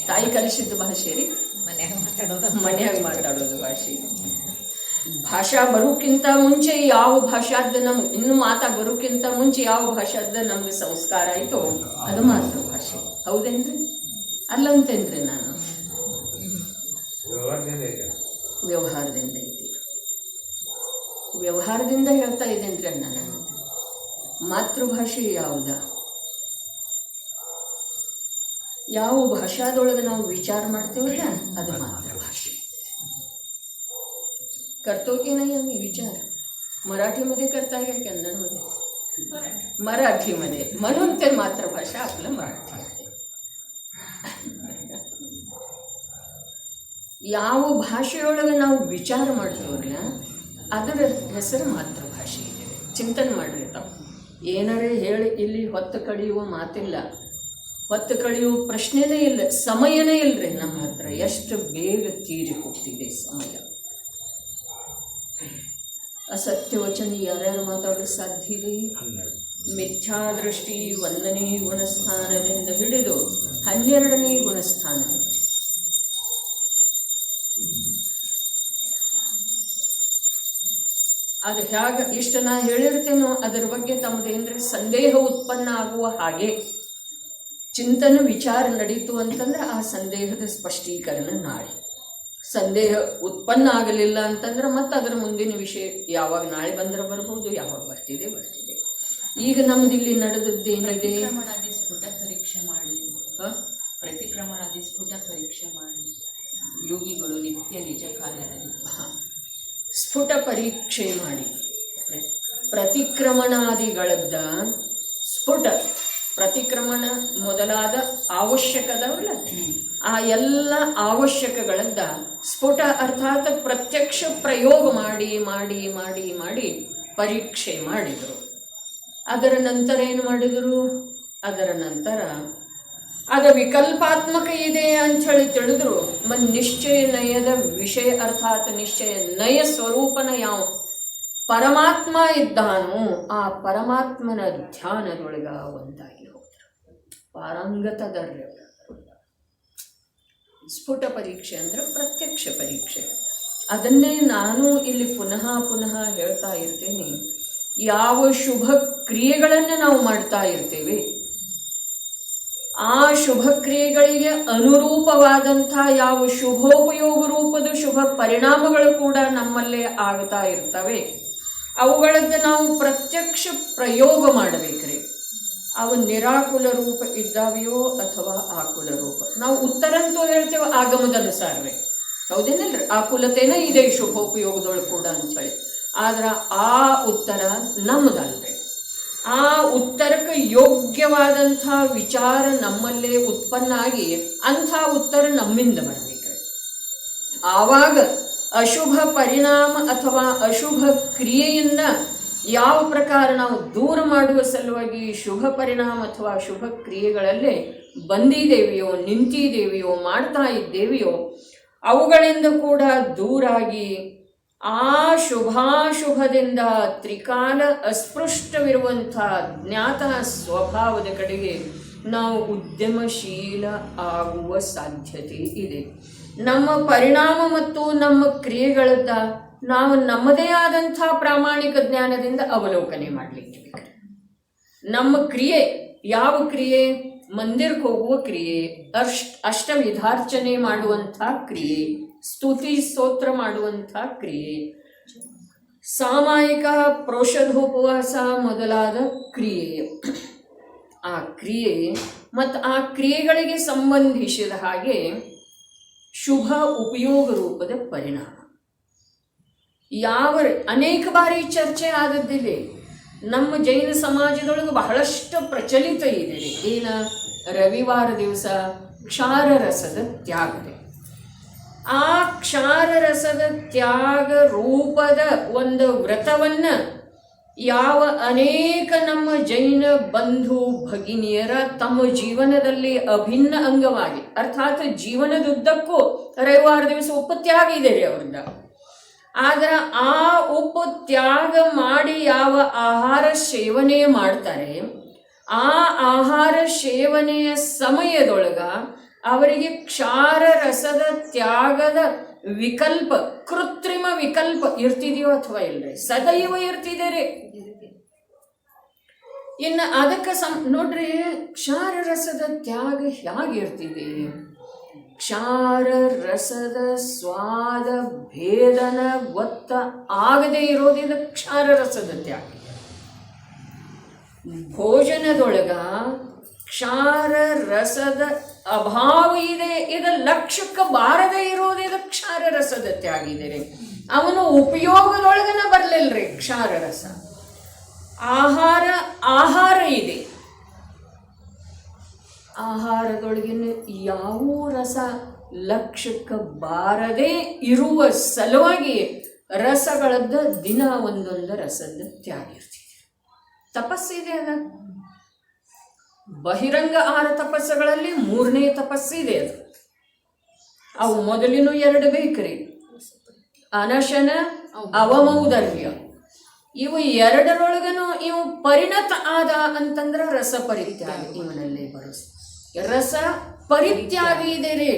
ತಾಯಿ ಕಲಿಸಿದ ಭಾಷೆ ರೀ. ಮನ್ಯಾಗ ಮಾತಾಡೋದು ಭಾಷೆ. ಭಾಷಾ ಬರೋಕ್ಕಿಂತ ಮುಂಚೆ ಯಾವ ಭಾಷಾದ ನಮ್ಗೆ, ಇನ್ನು ಮಾತಾ ಬರೋಕ್ಕಿಂತ ಮುಂಚೆ ಯಾವ ಭಾಷಾದ ನಮ್ಗೆ ಸಂಸ್ಕಾರ ಆಯ್ತು ಅದು ಮಾತೃಭಾಷೆ. ಹೌದೇನ್ರಿ? ಅಲ್ಲಂತೇನ್ರಿ ನಾನು ವ್ಯವಹಾರದಿಂದ ಐತಿ. ವ್ಯವಹಾರದಿಂದ ಹೇಳ್ತಾ ಇದ್ದೇನ್ರಿ ಅಣ್ಣ ನಾನು. ಮಾತೃಭಾಷೆ ಯಾವುದ? ಯಾವ ಭಾಷಾದೊಳಗೆ ನಾವು ವಿಚಾರ ಮಾಡ್ತೀವಲ್ಲ ಅದು मातृभाषा. करतो की नाही आम्ही विचार? मराठीमध्ये करताय का कन्नडमध्ये? मराठीमध्ये. म्हणून ते मातृभाषा आपलं मराठी आहे. ಯಾವ ಭಾಷೆಯೊಳಗೆ ನಾವು ವಿಚಾರ ಮಾಡ್ತೀವಲ್ಲ ಅದರ ಹೆಸರು ಮಾತೃಭಾಷೆ. ಚಿಂತನೆ ಮಾಡಿರಿ ತಾವು. ಏನಾರೇ ಹೇಳಿ ಇಲ್ಲಿ ಹೊತ್ತು ಕಳೆಯುವ ಮಾತಿಲ್ಲ, ಹೊತ್ತು ಕಳೆಯುವ ಪ್ರಶ್ನೆನೇ ಇಲ್ಲ, ಸಮಯನೇ ಇಲ್ಲರಿ ನಮ್ಮ ಹತ್ರ. ಎಷ್ಟು ಬೇಗ ತೀರಿ ಹೋಗ್ತಿದೆ ಸಮಯ. ಅಸತ್ಯ ವಚನ ಯಾರ್ಯಾರು ಮಾತಾಡೋಕ್ಕೆ ಸಾಧ್ಯ ಇದೆ? ಮಿಥ್ಯಾದೃಷ್ಟಿ 1ನೇ ಗುಣಸ್ಥಾನದಿಂದ ಹಿಡಿದು 12ನೇ ಗುಣಸ್ಥಾನ. ಅದು ಹೇಗೆ ಇಷ್ಟು ನಾ ಹೇಳಿರ್ತೇನೋ ಅದರ ಬಗ್ಗೆ ತಮ್ಮದೇನ್ರೆ ಸಂದೇಹ ಉತ್ಪನ್ನ ಆಗುವ ಹಾಗೆ ಚಿಂತನೆ ವಿಚಾರ ನಡೀತು ಅಂತಂದ್ರೆ ಆ ಸಂದೇಹದ ಸ್ಪಷ್ಟೀಕರಣ ನಾಳೆ. ಸಂದೇಹ ಉತ್ಪನ್ನ ಆಗಲಿಲ್ಲ ಅಂತಂದ್ರೆ ಮತ್ತೆ ಅದರ ಮುಂದಿನ ವಿಷಯ ಯಾವಾಗ ನಾಳೆ ಬಂದ್ರೆ ಬರ್ಬೋದು, ಯಾವಾಗ ಬರ್ತಿದೆ. ಈಗ ನಮ್ದು ಇಲ್ಲಿ ನಡೆದದ್ದೇನಿದೆ? ಸ್ಫುಟ ಪರೀಕ್ಷೆ ಮಾಡಿ, ಪ್ರತಿಕ್ರಮಣಾದಿ ಸ್ಫುಟ ಪರೀಕ್ಷೆ ಮಾಡಿ ಯೋಗಿಗಳು ನಿತ್ಯ ನಿಜ ಕಾರ್ಯದಲ್ಲಿ ಸ್ಫುಟ ಪರೀಕ್ಷೆ ಮಾಡಿ ಪ್ರತಿಕ್ರಮಣಾದಿಗಳದ್ದ ಸ್ಫುಟ ಪ್ರತಿಕ್ರಮಣ ಮೊದಲಾದ ಅವಶ್ಯಕದವಲ್ಲ, ಆ ಎಲ್ಲ ಅವಶ್ಯಕಗಳದ್ದ ಸ್ಫುಟ ಅರ್ಥಾತ್ ಪ್ರತ್ಯಕ್ಷ ಪ್ರಯೋಗ ಮಾಡಿ ಮಾಡಿ ಮಾಡಿ ಮಾಡಿ ಪರೀಕ್ಷೆ ಮಾಡಿದರು. ಅದರ ನಂತರ ಏನು ಮಾಡಿದರು? ಅದರ ನಂತರ ಅದು ವಿಕಲ್ಪಾತ್ಮಕ ಇದೆ ಅಂಥೇಳಿ ತಿಳಿದ್ರು. ನಿಶ್ಚಯ ನಯದ ವಿಷಯ ಅರ್ಥಾತ್ ನಿಶ್ಚಯ ನಯ ಸ್ವರೂಪನ ಯಾವ ಪರಮಾತ್ಮ ಇದ್ದಾನೋ ಆ ಪರಮಾತ್ಮನ ಧ್ಯಾನದೊಳಗ ಒಂದಾಗಿ ಹೋದ್ರು. ಪಾರಂಗತದರ್ಯ ಸ್ಫುಟ ಪರೀಕ್ಷೆ ಅಂದ್ರೆ ಪ್ರತ್ಯಕ್ಷ ಪರೀಕ್ಷೆ. ಅದನ್ನೇ ನಾನು ಇಲ್ಲಿ ಪುನಃ ಪುನಃ ಹೇಳ್ತಾ ಇರ್ತೇನೆ. ಯಾವ ಶುಭ ಕ್ರಿಯೆಗಳನ್ನು ನಾವು ಮಾಡ್ತಾ ಇರ್ತೇವೆ ಆ ಶುಭ ಕ್ರಿಯೆಗಳಿಗೆ ಅನುರೂಪವಾದಂಥ ಯಾವ ಶುಭೋಪಯೋಗ ರೂಪದ ಶುಭ ಪರಿಣಾಮಗಳು ಕೂಡ ನಮ್ಮಲ್ಲೇ ಆಗ್ತಾ ಇರ್ತವೆ. ಅವುಗಳದ್ದು ನಾವು ಪ್ರತ್ಯಕ್ಷ ಪ್ರಯೋಗ ಮಾಡಬೇಕ್ರಿ. ಅವು ನಿರಾಕುಲ ರೂಪ ಇದ್ದಾವೆಯೋ ಅಥವಾ ಆಕುಲ ರೂಪ. ನಾವು ಉತ್ತರಂತೂ ಹೇಳ್ತೇವೆ ಆಗಮದ ಅನುಸಾರವೇ, ಹೌದೇನಲ್ರಿ? ಆಕುಲತೆನೇ ಇದೆ ಶುಭೋಪಯೋಗದೊಳಗೆ ಕೂಡ ಅಂಥೇಳಿ. ಆದ್ರೆ ಆ ಉತ್ತರ ನಮ್ಮದಲ್ರಿ. ಆ ಉತ್ತರಕ್ಕೆ ಯೋಗ್ಯವಾದಂಥ ವಿಚಾರ ನಮ್ಮಲ್ಲೇ ಉತ್ಪನ್ನ ಆಗಿ ಅಂಥ ಉತ್ತರ ನಮ್ಮಿಂದ ಬರಬೇಕ್ರಿ. ಆವಾಗ ಅಶುಭ ಪರಿಣಾಮ ಅಥವಾ ಅಶುಭ ಕ್ರಿಯೆಯಿಂದ ಯಾವ ಪ್ರಕಾರ ನಾವು ದೂರ ಮಾಡುವ ಸಲುವಾಗಿ ಶುಭ ಪರಿಣಾಮ ಅಥವಾ ಶುಭ ಕ್ರಿಯೆಗಳಲ್ಲೇ ಬಂದಿದ್ದೇವೆಯೋ, ನಿಂತಿದ್ದೇವೆಯೋ, ಮಾಡ್ತಾ ಇದ್ದೇವೆಯೋ ಅವುಗಳಿಂದ ಕೂಡ ದೂರಾಗಿ ಆ ಶುಭಾಶುಭದಿಂದ ತ್ರಿಕಾಲ ಅಸ್ಪೃಷ್ಟವಿರುವಂಥ ಜ್ಞಾತ ಸ್ವಭಾವದ ಕಡೆಗೆ ನಾವು ಉದ್ಯಮಶೀಲ ಆಗುವ ಸಾಧ್ಯತೆ ಇದೆ. ನಮ್ಮ ಪರಿಣಾಮ ಮತ್ತು ನಮ್ಮ ಕ್ರಿಯೆಗಳದ್ದ ನಾವು ನಮ್ಮದೇ ಆದಂಥ ಪ್ರಾಮಾಣಿಕ ಜ್ಞಾನದಿಂದ ಅವಲೋಕನೆ ಮಾಡಲಿಕ್ಕೆ ಬೇಕು. ನಮ್ಮ ಕ್ರಿಯೆ ಯಾವ ಕ್ರಿಯೆ? ಮಂದಿರಕ್ಕೆ ಹೋಗುವ ಕ್ರಿಯೆ, ಅಷ್ಟವಿಧಾರ್ಚನೆ ಮಾಡುವಂಥ ಕ್ರಿಯೆ, ಸ್ತುತಿ ಸ್ತೋತ್ರ ಮಾಡುವಂಥ ಕ್ರಿಯೆ, ಸಾಮಾಯಿಕ ಪ್ರೋಷಧೋಪವಾಸ ಮೊದಲಾದ ಕ್ರಿಯೆ. ಆ ಕ್ರಿಯೆ ಮತ್ತು ಆ ಕ್ರಿಯೆಗಳಿಗೆ ಸಂಬಂಧಿಸಿದ ಹಾಗೆ ಶುಭ ಉಪಯೋಗ ರೂಪದ ಪರಿಣಾಮ ಯಾವ ಅನೇಕ ಬಾರಿ ಚರ್ಚೆ ಆದದ್ದಿದೆ. ನಮ್ಮ ಜೈನ ಸಮಾಜದೊಳಗೆ ಬಹಳಷ್ಟು ಪ್ರಚಲಿತ ಇದೆ. ಏನ ರವಿವಾರ ದಿವಸ ಕ್ಷಾರರಸದ ತ್ಯಾಗವೇ. ಆ ಕ್ಷಾರರಸದ ತ್ಯಾಗ ರೂಪದ ಒಂದು ವ್ರತವನ್ನು ಯಾವ ಅನೇಕ ನಮ್ಮ ಜೈನ ಬಂಧು ಭಗಿನಿಯರ ತಮ್ಮ ಜೀವನದಲ್ಲಿ ಅಭಿನ್ನ ಅಂಗವಾಗಿ, ಅರ್ಥಾತ್ ಜೀವನದುದ್ದಕ್ಕೂ ರವಿವಾರ ದಿವಸ ಉಪ್ಪು ತ್ಯಾಗ ಇದೆ ರೀ ಅವ್ರದ್ದು. ಆದ್ರೆ ಆ ಉಪ್ಪು ತ್ಯಾಗ ಮಾಡಿ ಯಾವ ಆಹಾರ ಸೇವನೆ ಮಾಡ್ತಾರೆ, ಆ ಆಹಾರ ಸೇವನೆಯ ಸಮಯದೊಳಗ ಅವರಿಗೆ ಕ್ಷಾರ ರಸದ ತ್ಯಾಗದ ವಿಕಲ್ಪ, ಕೃತ್ರಿಮ ವಿಕಲ್ಪ ಇರ್ತಿದೆಯೋ ಅಥವಾ ಇಲ್ರಿ? ಸದೈವ ಇರ್ತಿದೆ ರೀ. ಇನ್ನು ಅದಕ್ಕೆ ನೋಡ್ರಿ, ಕ್ಷಾರ ರಸದ ತ್ಯಾಗ ಹೇಗಿರ್ತಿದೆ? ಕ್ಷಾರ ರಸದ ಸ್ವಾದ ಭೇದನ ಗೊತ್ತ ಆಗದೆ ಇರೋದಿಲ್ಲ ಕ್ಷಾರ ರಸದ ತ್ಯಾಗ. ಭೋಜನದೊಳಗ ಕ್ಷಾರ ರಸದ ಅಭಾವ ಇದೆ, ಇದು ಲಕ್ಷ್ಯಕ್ಕೆ ಬಾರದೇ ಇರೋದು ಇದು ಕ್ಷಾರ ರಸದ ತ್ಯಾಗ ಇದೆ. ಅವನು ಉಪಯೋಗದೊಳಗನ ಬರಲಿಲ್ಲರಿ ಕ್ಷಾರ ರಸ. ಆಹಾರ ಇದೆ, ಆಹಾರದೊಳಗಿನ ಯಾವ ರಸ ಲಕ್ಷ್ಯಕ್ಕೆ ಬಾರದೇ ಇರುವ ಸಲುವಾಗಿ ರಸಗಳದ್ದ ದಿನ ಒಂದೊಂದು ರಸದ ತ್ಯಾಗ ಇರ್ತಿದೆ. ತಪಸ್ಸಿದೆ ಅದ. ಬಹಿರಂಗ ಆಹಾರ ತಪಸ್ಸುಗಳಲ್ಲಿ 3ನೇ ತಪಸ್ಸಿದೆ ಅದು. ಅವು ಮೊದಲಿನ 2 ಬೇಕ್ರಿ, ಅನಶನ ಅವಮೌದರ್ಯ. ಇವು 2ರೊಳಗನು ಇವು ಪರಿಣತ ಆದ ಅಂತಂದ್ರೆ ರಸ ಪರಿತ್ಯಾಗ ಇವನಲ್ಲಿ ಬರೋದು. ರಸ ಪರಿತ್ಯಾಗ ಇದೆ ರೀ,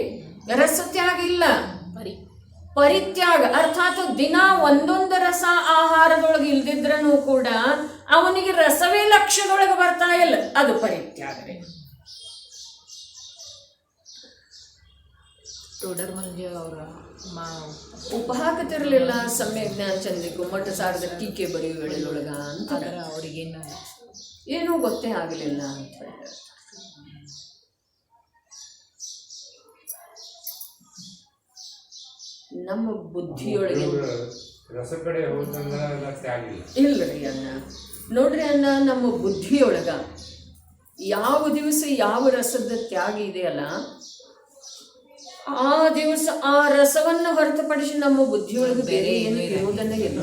ರಸ ತ್ಯಾಗ ಇಲ್ಲ. ಪರಿತ್ಯಾಗ ಅರ್ಥಾತ್ ದಿನ ಒಂದೊಂದು ರಸ ಆಹಾರದೊಳಗೆ ಇಲ್ದಿದ್ರೂ ಕೂಡ ಅವನಿಗೆ ರಸವೇ ಲಕ್ಷ್ಯದೊಳಗೆ ಬರ್ತಾ ಇಲ್ಲ, ಅದು ಪರಿತ್ಯಾಗ ರೀ. ತೋಡರ್ಮಲ್ಜಿ ಅವರ ಉಪ ಹಾಕತಿರ್ಲಿಲ್ಲ ಸಮ್ಯಕ್ ಜ್ಞಾನ ಚಂದಿಗೂ ಮಠ ಸಾರದ ಟೀಕೆ ಬರೆಯುವ ವೇಳೆಯೊಳಗ ಅಂತ ಅವ್ರಿಗೇನು ಏನೂ ಗೊತ್ತೇ ಆಗಲಿಲ್ಲ ಅಂತ ಹೇಳಿ. ನಮ್ಮ ಬುದ್ಧಿಯೊಳಗೆ ಇಲ್ಲರಿ ಅನ್ನ ನೋಡ್ರಿ ಅನ್ನ, ನಮ್ಮ ಬುದ್ಧಿಯೊಳಗ ಯಾವ ದಿವಸ ಯಾವ ರಸದ ತ್ಯಾಗ ಇದೆಯಲ್ಲ ಆ ದಿವಸ ಆ ರಸವನ್ನು ಹೊರತುಪಡಿಸಿ ನಮ್ಮ ಬುದ್ಧಿಯೊಳಗೆ ಬೇರೆ ಏನು ಇರುವುದನ್ನ ಇಲ್ಲ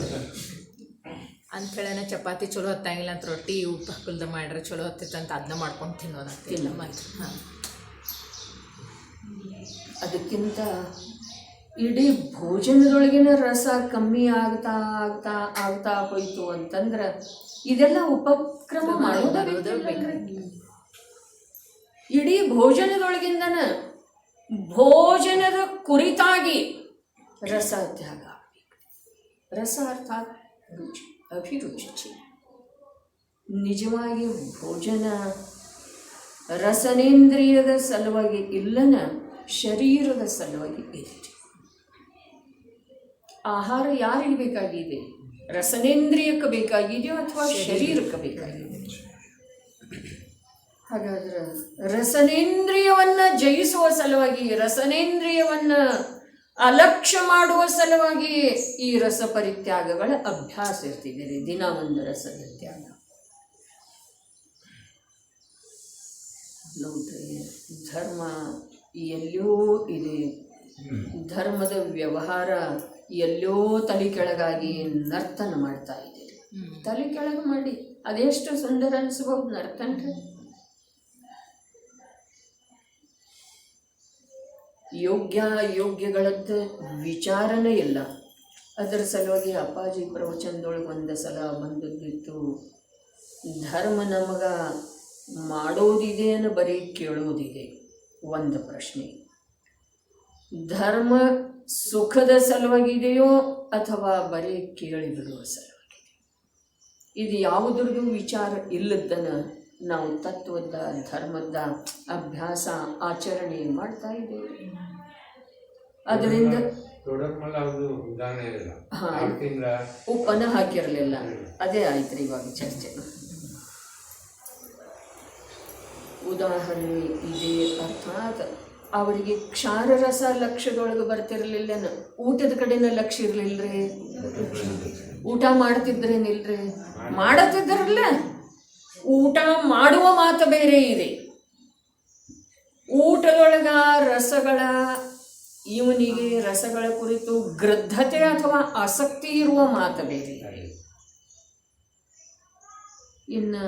ಅಂಥೇಳನ ಚಪಾತಿ ಚಲೋ ಹತ್ತಂಗಿಲ್ಲ ಅಂತ ರೊಟ್ಟಿ ಉಪ್ಪು ಹಾಕಲ್ದ ಮಾಡ್ರೆ ಚಲೋ ಹತ್ತಿತ್ತಂತ ಅದನ್ನ ಮಾಡ್ಕೊಂಡು ತಿನ್ನೋದಂತಿಲ್ಲ ಮತ್ತು. ಹಾಂ, ಅದಕ್ಕಿಂತ ಇಡೀ ಭೋಜನದೊಳಗಿನ ರಸ ಕಮ್ಮಿ ಆಗ್ತಾ ಆಗ್ತಾ ಆಗ್ತಾ ಹೋಯ್ತು ಅಂತಂದ್ರೆ ಇದೆಲ್ಲ ಉಪಕ್ರಮ ಮಾಡೋದು ಬೇಕ್ರಿ. ಇಡೀ ಭೋಜನದೊಳಗಿಂದನ ಭೋಜನದ ಕುರಿತಾಗಿ ರಸ ತ್ಯಾಗ ಆಗಬೇಕು. ರಸ ಅರ್ಥಾತ್ ರುಚಿ, ಅಭಿರುಚಿ. ನಿಜವಾಗಿ ಭೋಜನ ರಸನೇಂದ್ರಿಯದ ಸಲುವಾಗಿ ಇಲ್ಲನ ಶರೀರದ ಸಲುವಾಗಿ ಇದೆ. ಆಹಾರ ಯಾರಿಗೆ ಬೇಕಾಗಿದೆ? ರಸನೇಂದ್ರಿಯಕ್ಕೆ ಬೇಕಾಗಿದೆಯೋ ಅಥವಾ ಶರೀರಕ್ಕೆ ಬೇಕಾಗಿದೆ? ಹಾಗಾದ್ರೆ ರಸನೇಂದ್ರಿಯವನ್ನು ಜಯಿಸುವ ಸಲುವಾಗಿ, ರಸನೇಂದ್ರಿಯವನ್ನು ಅಲಕ್ಷ್ಯ ಮಾಡುವ ಸಲುವಾಗಿ ಈ ರಸ ಪರಿತ್ಯಾಗಗಳ ಅಭ್ಯಾಸ ಇರ್ತಿದೆ. ದಿನ ಒಂದು ರಸದ ತ್ಯಾಗ ನೋಡ್ರಿ. ಧರ್ಮ ಎಲ್ಲೋ ಇದೆ, ಧರ್ಮದ ವ್ಯವಹಾರ ಎಲ್ಲೋ ತಲೆ ಕೆಳಗಾಗಿ ನರ್ತನ ಮಾಡ್ತಾ ಇದೆ. ತಲೆ ಕೆಳಗೆ ಮಾಡಿ ಅದೆಷ್ಟು ಸುಂದರ ಅನಿಸ್ಬಹುದು ನರ್ತನ್ರಿ. ಯೋಗ್ಯ ಯೋಗ್ಯಗಳದ್ದು ವಿಚಾರನೇ ಇಲ್ಲ. ಅದರ ಸಲುವಾಗಿ ಅಪ್ಪಾಜಿ ಪ್ರವಚನದೊಳಗೆ ಒಂದು ಸಲ ಬಂದದ್ದಿತ್ತು, ಧರ್ಮ ನಮಗ ಮಾಡೋದಿದೆ ಅನ್ನೋ ಬರೀ ಕೇಳೋದಿದೆ. ಒಂದು ಪ್ರಶ್ನೆ, ಧರ್ಮ ಸುಖದ ಸಲುವಾಗಿದೆಯೋ ಅಥವಾ ಬರೀ ಕೇಳಿಬಿಡುವ ಸಲುವಾಗಿದೆ? ಇದು ಯಾವುದ್ರದ್ದು ವಿಚಾರ ಇಲ್ಲದನ್ನು ನಾವು ತತ್ವದ ಧರ್ಮದ ಅಭ್ಯಾಸ ಆಚರಣೆ ಮಾಡ್ತಾ ಇದ್ದೇವೆ. ಅದರಿಂದ ಉಪ್ಪನ್ನು ಹಾಕಿರಲಿಲ್ಲ. ಅದೇ ಆಯ್ತು ರೀ ಇವಾಗ ಚರ್ಚೆ. ಉದಾಹರಣೆ ಇದೆ. ಅರ್ಥಾತ್ ಅವರಿಗೆ ಕ್ಷಾರರಸ ಲಕ್ಷ್ಯದೊಳಗೆ ಬರ್ತಿರ್ಲಿಲ್ಲ, ಊಟದ ಕಡೆನ ಲಕ್ಷ್ಯ ಇರ್ಲಿಲ್ರಿ. ಊಟ ಮಾಡ್ತಿದ್ರೇನಿಲ್ರಿ, ಮಾಡತ್ತಿದ್ರಲ್ಲ. ಊಟ ಮಾಡುವ ಮಾತು ಬೇರೆ ಇದೆ, ಊಟದೊಳಗ ರಸಗಳ ಇವನಿಗೆ ರಸಗಳ ಕುರಿತು ಗೃದ್ಧತೆ ಅಥವಾ ಆಸಕ್ತಿ ಇರುವ ಮಾತು ಬೇರೆ. ಇನ್ನು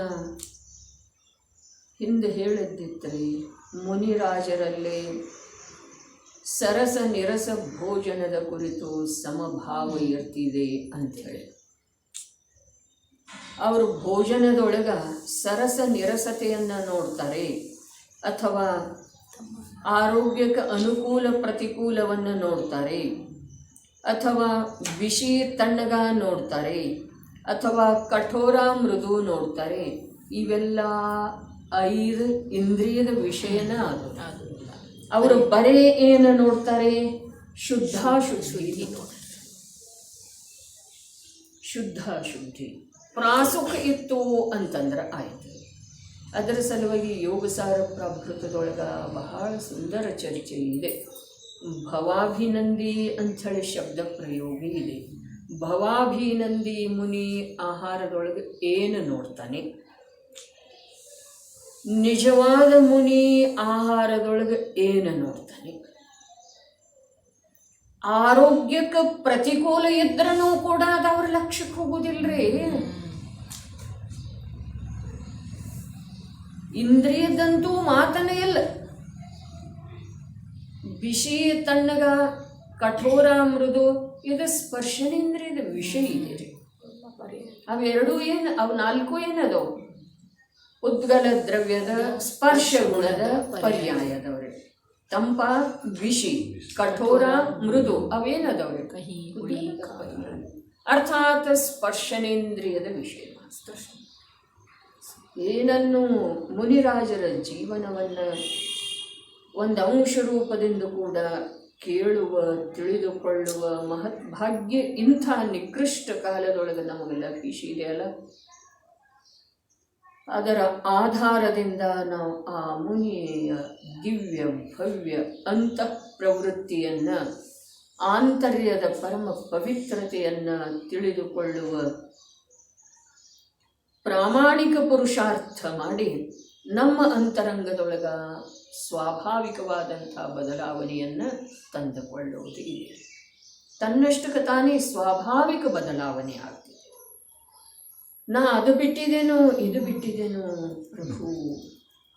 ಹಿಂದೆ ಹೇಳಿದ್ದಿತ್ರಿ, ಮುನಿರಾಜರಲ್ಲಿ ಸರಸ ನಿರಸ ಭೋಜನದ ಕುರಿತು ಸಮಭಾವ ಇರ್ತಿದೆ ಅಂಥೇಳಿ. ಅವರು ಭೋಜನದೊಳಗ ಸರಸ ನಿರಸತೆಯನ್ನು ನೋಡ್ತಾರೆ, ಅಥವಾ ಆರೋಗ್ಯಕ್ಕೆ ಅನುಕೂಲ ಪ್ರತಿಕೂಲವನ್ನು ನೋಡ್ತಾರೆ, ಅಥವಾ ಬಿಸಿ ತಣ್ಣಗ ನೋಡ್ತಾರೆ, ಅಥವಾ ಕಠೋರ ಮೃದು ನೋಡ್ತಾರೆ. ಇವೆಲ್ಲ 5 ಇಂದ್ರಿಯದ ವಿಷಯನ ಅದು. ಅವರು ಬರೇ ಏನು ನೋಡ್ತಾರೆ? ಶುದ್ಧಾಶುದ್ಧಿ, ಶುದ್ಧಾಶುದ್ಧಿ ಪ್ರಾಸುಖ ಇತ್ತು ಅಂತಂದ್ರೆ ಆಯ್ತು. ಅದರ ಸಲುವಾಗಿ ಯೋಗಸಾರ ಪ್ರಾಭೃತದೊಳಗ ಬಹಳ ಸುಂದರ ಚರ್ಚೆ ಇದೆ. ಭವಾಭಿನಂದಿ ಅಂಥೇಳಿ ಶಬ್ದ ಪ್ರಯೋಗ ಇದೆ. ಭವಾಭಿನಂದಿ ಮುನಿ ಆಹಾರದೊಳಗೆ ಏನು ನೋಡ್ತಾನೆ? ನಿಜವಾದ ಮುನಿ ಆಹಾರದೊಳಗೆ ಏನು ನೋಡ್ತಾನೆ? ಆರೋಗ್ಯಕ್ಕೆ ಪ್ರತಿಕೂಲ ಇದ್ರೂ ಕೂಡ ಅದು ಅವ್ರ ಲಕ್ಷ್ಯಕ್ಕೆ ಹೋಗೋದಿಲ್ರಿ. ಇಂದ್ರಿಯದಂತೂ ಮಾತನೇ ಇಲ್ಲ. ಬಿಸಿ ತಣ್ಣಗ ಕಠೋರ ಮೃದು ಇದು ಸ್ಪರ್ಶನೇಂದ್ರಿಯದ ವಿಷಯ ಇದೆ ರೀ. ಅವೆರಡೂ ಏನು, ಅವು 4 ಏನದವು? ಉದ್ಗಲ ದ್ರವ್ಯದ ಸ್ಪರ್ಶ ಗುಣದ ಪರ್ಯಾಯದವ್ರೆ. ತಂಪ, ಬಿಸಿ, ಕಠೋರ, ಮೃದು ಅವೇನದವ್ರೆ? ಕಹಿ, ಹುಳಿ, ಅರ್ಥಾತ್ ಸ್ಪರ್ಶನೇಂದ್ರಿಯದ ವಿಷಯ. ಏನನ್ನು ಮುನಿರಾಜರ ಜೀವನವನ್ನು ಒಂದು ಅಂಶ ರೂಪದಿಂದ ಕೂಡ ಕೇಳುವ, ತಿಳಿದುಕೊಳ್ಳುವ ಮಹತ್ ಭಾಗ್ಯ ಇಂಥ ನಿಕೃಷ್ಟ ಕಾಲದೊಳಗೆ ನಮಗೆ ಲಭಿಸಿದೆಯಲ್ಲ. ಅದರ ಆಧಾರದಿಂದ ನಾವು ಆ ಮುನಿಯ ದಿವ್ಯ ಭವ್ಯ ಅಂತಃ ಪ್ರವೃತ್ತಿಯನ್ನು, ಆಂತರ್ಯದ ಪರಮ ಪವಿತ್ರತೆಯನ್ನು ತಿಳಿದುಕೊಳ್ಳುವ ಪ್ರಾಮಾಣಿಕ ಪುರುಷಾರ್ಥ ಮಾಡಿ ನಮ್ಮ ಅಂತರಂಗದೊಳಗ ಸ್ವಾಭಾವಿಕವಾದಂಥ ಬದಲಾವಣೆಯನ್ನು ತಂದುಕೊಳ್ಳುವುದು ಇದೆ. ತನ್ನಷ್ಟಕ್ಕೆ ತಾನೇ ಸ್ವಾಭಾವಿಕ ಬದಲಾವಣೆ ಆಗ್ತಿದೆ. ನಾ ಅದು ಬಿಟ್ಟಿದ್ದೇನೋ, ಇದು ಬಿಟ್ಟಿದ್ದೇನೋ, ಪ್ರಭು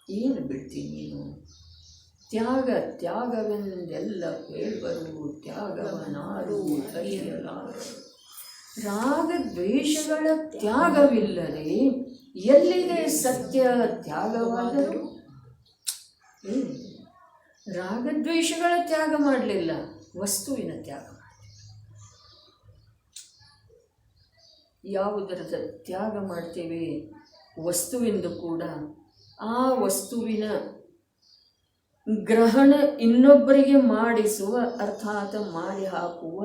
ಏನು ಬಿಡ್ತೀನಿ ನೀನು? ತ್ಯಾಗ ತ್ಯಾಗವೆಂದೆಲ್ಲ ಹೇಳುವರು, ತ್ಯಾಗವನಾರು ಅರಿಯಲಾರು. ರಾಗ ದ್ವೇಷಗಳ ತ್ಯಾಗವಿಲ್ಲದೆ ಎಲ್ಲಿದೆ ಸತ್ಯ ತ್ಯಾಗವಾದರೂ? ರಾಗದ್ವೇಷಗಳ ತ್ಯಾಗ ಮಾಡಲಿಲ್ಲ, ವಸ್ತುವಿನ ತ್ಯಾಗ ಮಾಡಿ. ಯಾವುದರ ತ್ಯಾಗ ಮಾಡ್ತೇವೆ? ವಸ್ತುವಿಂದು ಕೂಡ ಆ ವಸ್ತುವಿನ ಗ್ರಹಣ ಇನ್ನೊಬ್ಬರಿಗೆ ಮಾಡಿಸುವ, ಅರ್ಥಾತ್ ಮಾಡಿ ಹಾಕುವ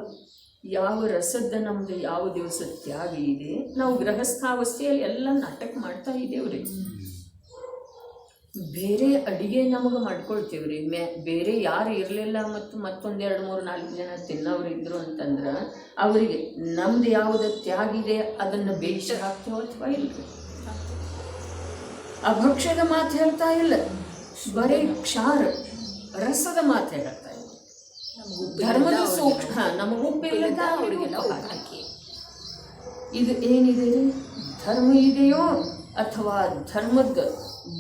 ಯಾವ ರಸದ ನಮ್ಮದು ಯಾವ ದಿವಸ ತ್ಯಾಗ ಇದೆ. ನಾವು ಗೃಹಸ್ಥಾವಸ್ಥೆಯಲ್ಲಿ ಎಲ್ಲ ನಾಟಕ ಮಾಡ್ತಾ ಇದ್ದೇವ್ರಿ. ಬೇರೆ ಅಡಿಗೆ ನಮಗೆ ಮಾಡ್ಕೊಳ್ತೀವ್ರಿ. ಬೇರೆ ಯಾರು ಇರಲಿಲ್ಲ ಮತ್ತು ಮತ್ತೊಂದು 2, 3, 4 ಜನ ತಿನ್ನೋರು ಇದ್ರು ಅಂತಂದ್ರೆ ಅವರಿಗೆ ನಮ್ದು ಯಾವುದು ತ್ಯಾಗಿದೆ ಅದನ್ನು ಬೇಯಿಸಿ ಹಾಕ್ತೇವೆ ಅಥವಾ ಇಲ್ರಿ? ಅಭಕ್ಷ್ಯದ ಮಾತು ಹೇಳ್ತಾ ಇಲ್ಲ, ಬರೀ ಕ್ಷಾರ ರಸದ ಮಾತು ಹೇಳ್ತಾ ಇಲ್ಲ. ಧರ್ಮದ ಸೂಕ್ಷ್ಮ ನಮಗೆ ಉಪ್ಪಿಲ್ಲದ ಅವರಿಗೆಲ್ಲ ಹಾಕಿ. ಇದು ಏನಿದೆ ರೀ? ಧರ್ಮ ಇದೆಯೋ ಅಥವಾ ಧರ್ಮದ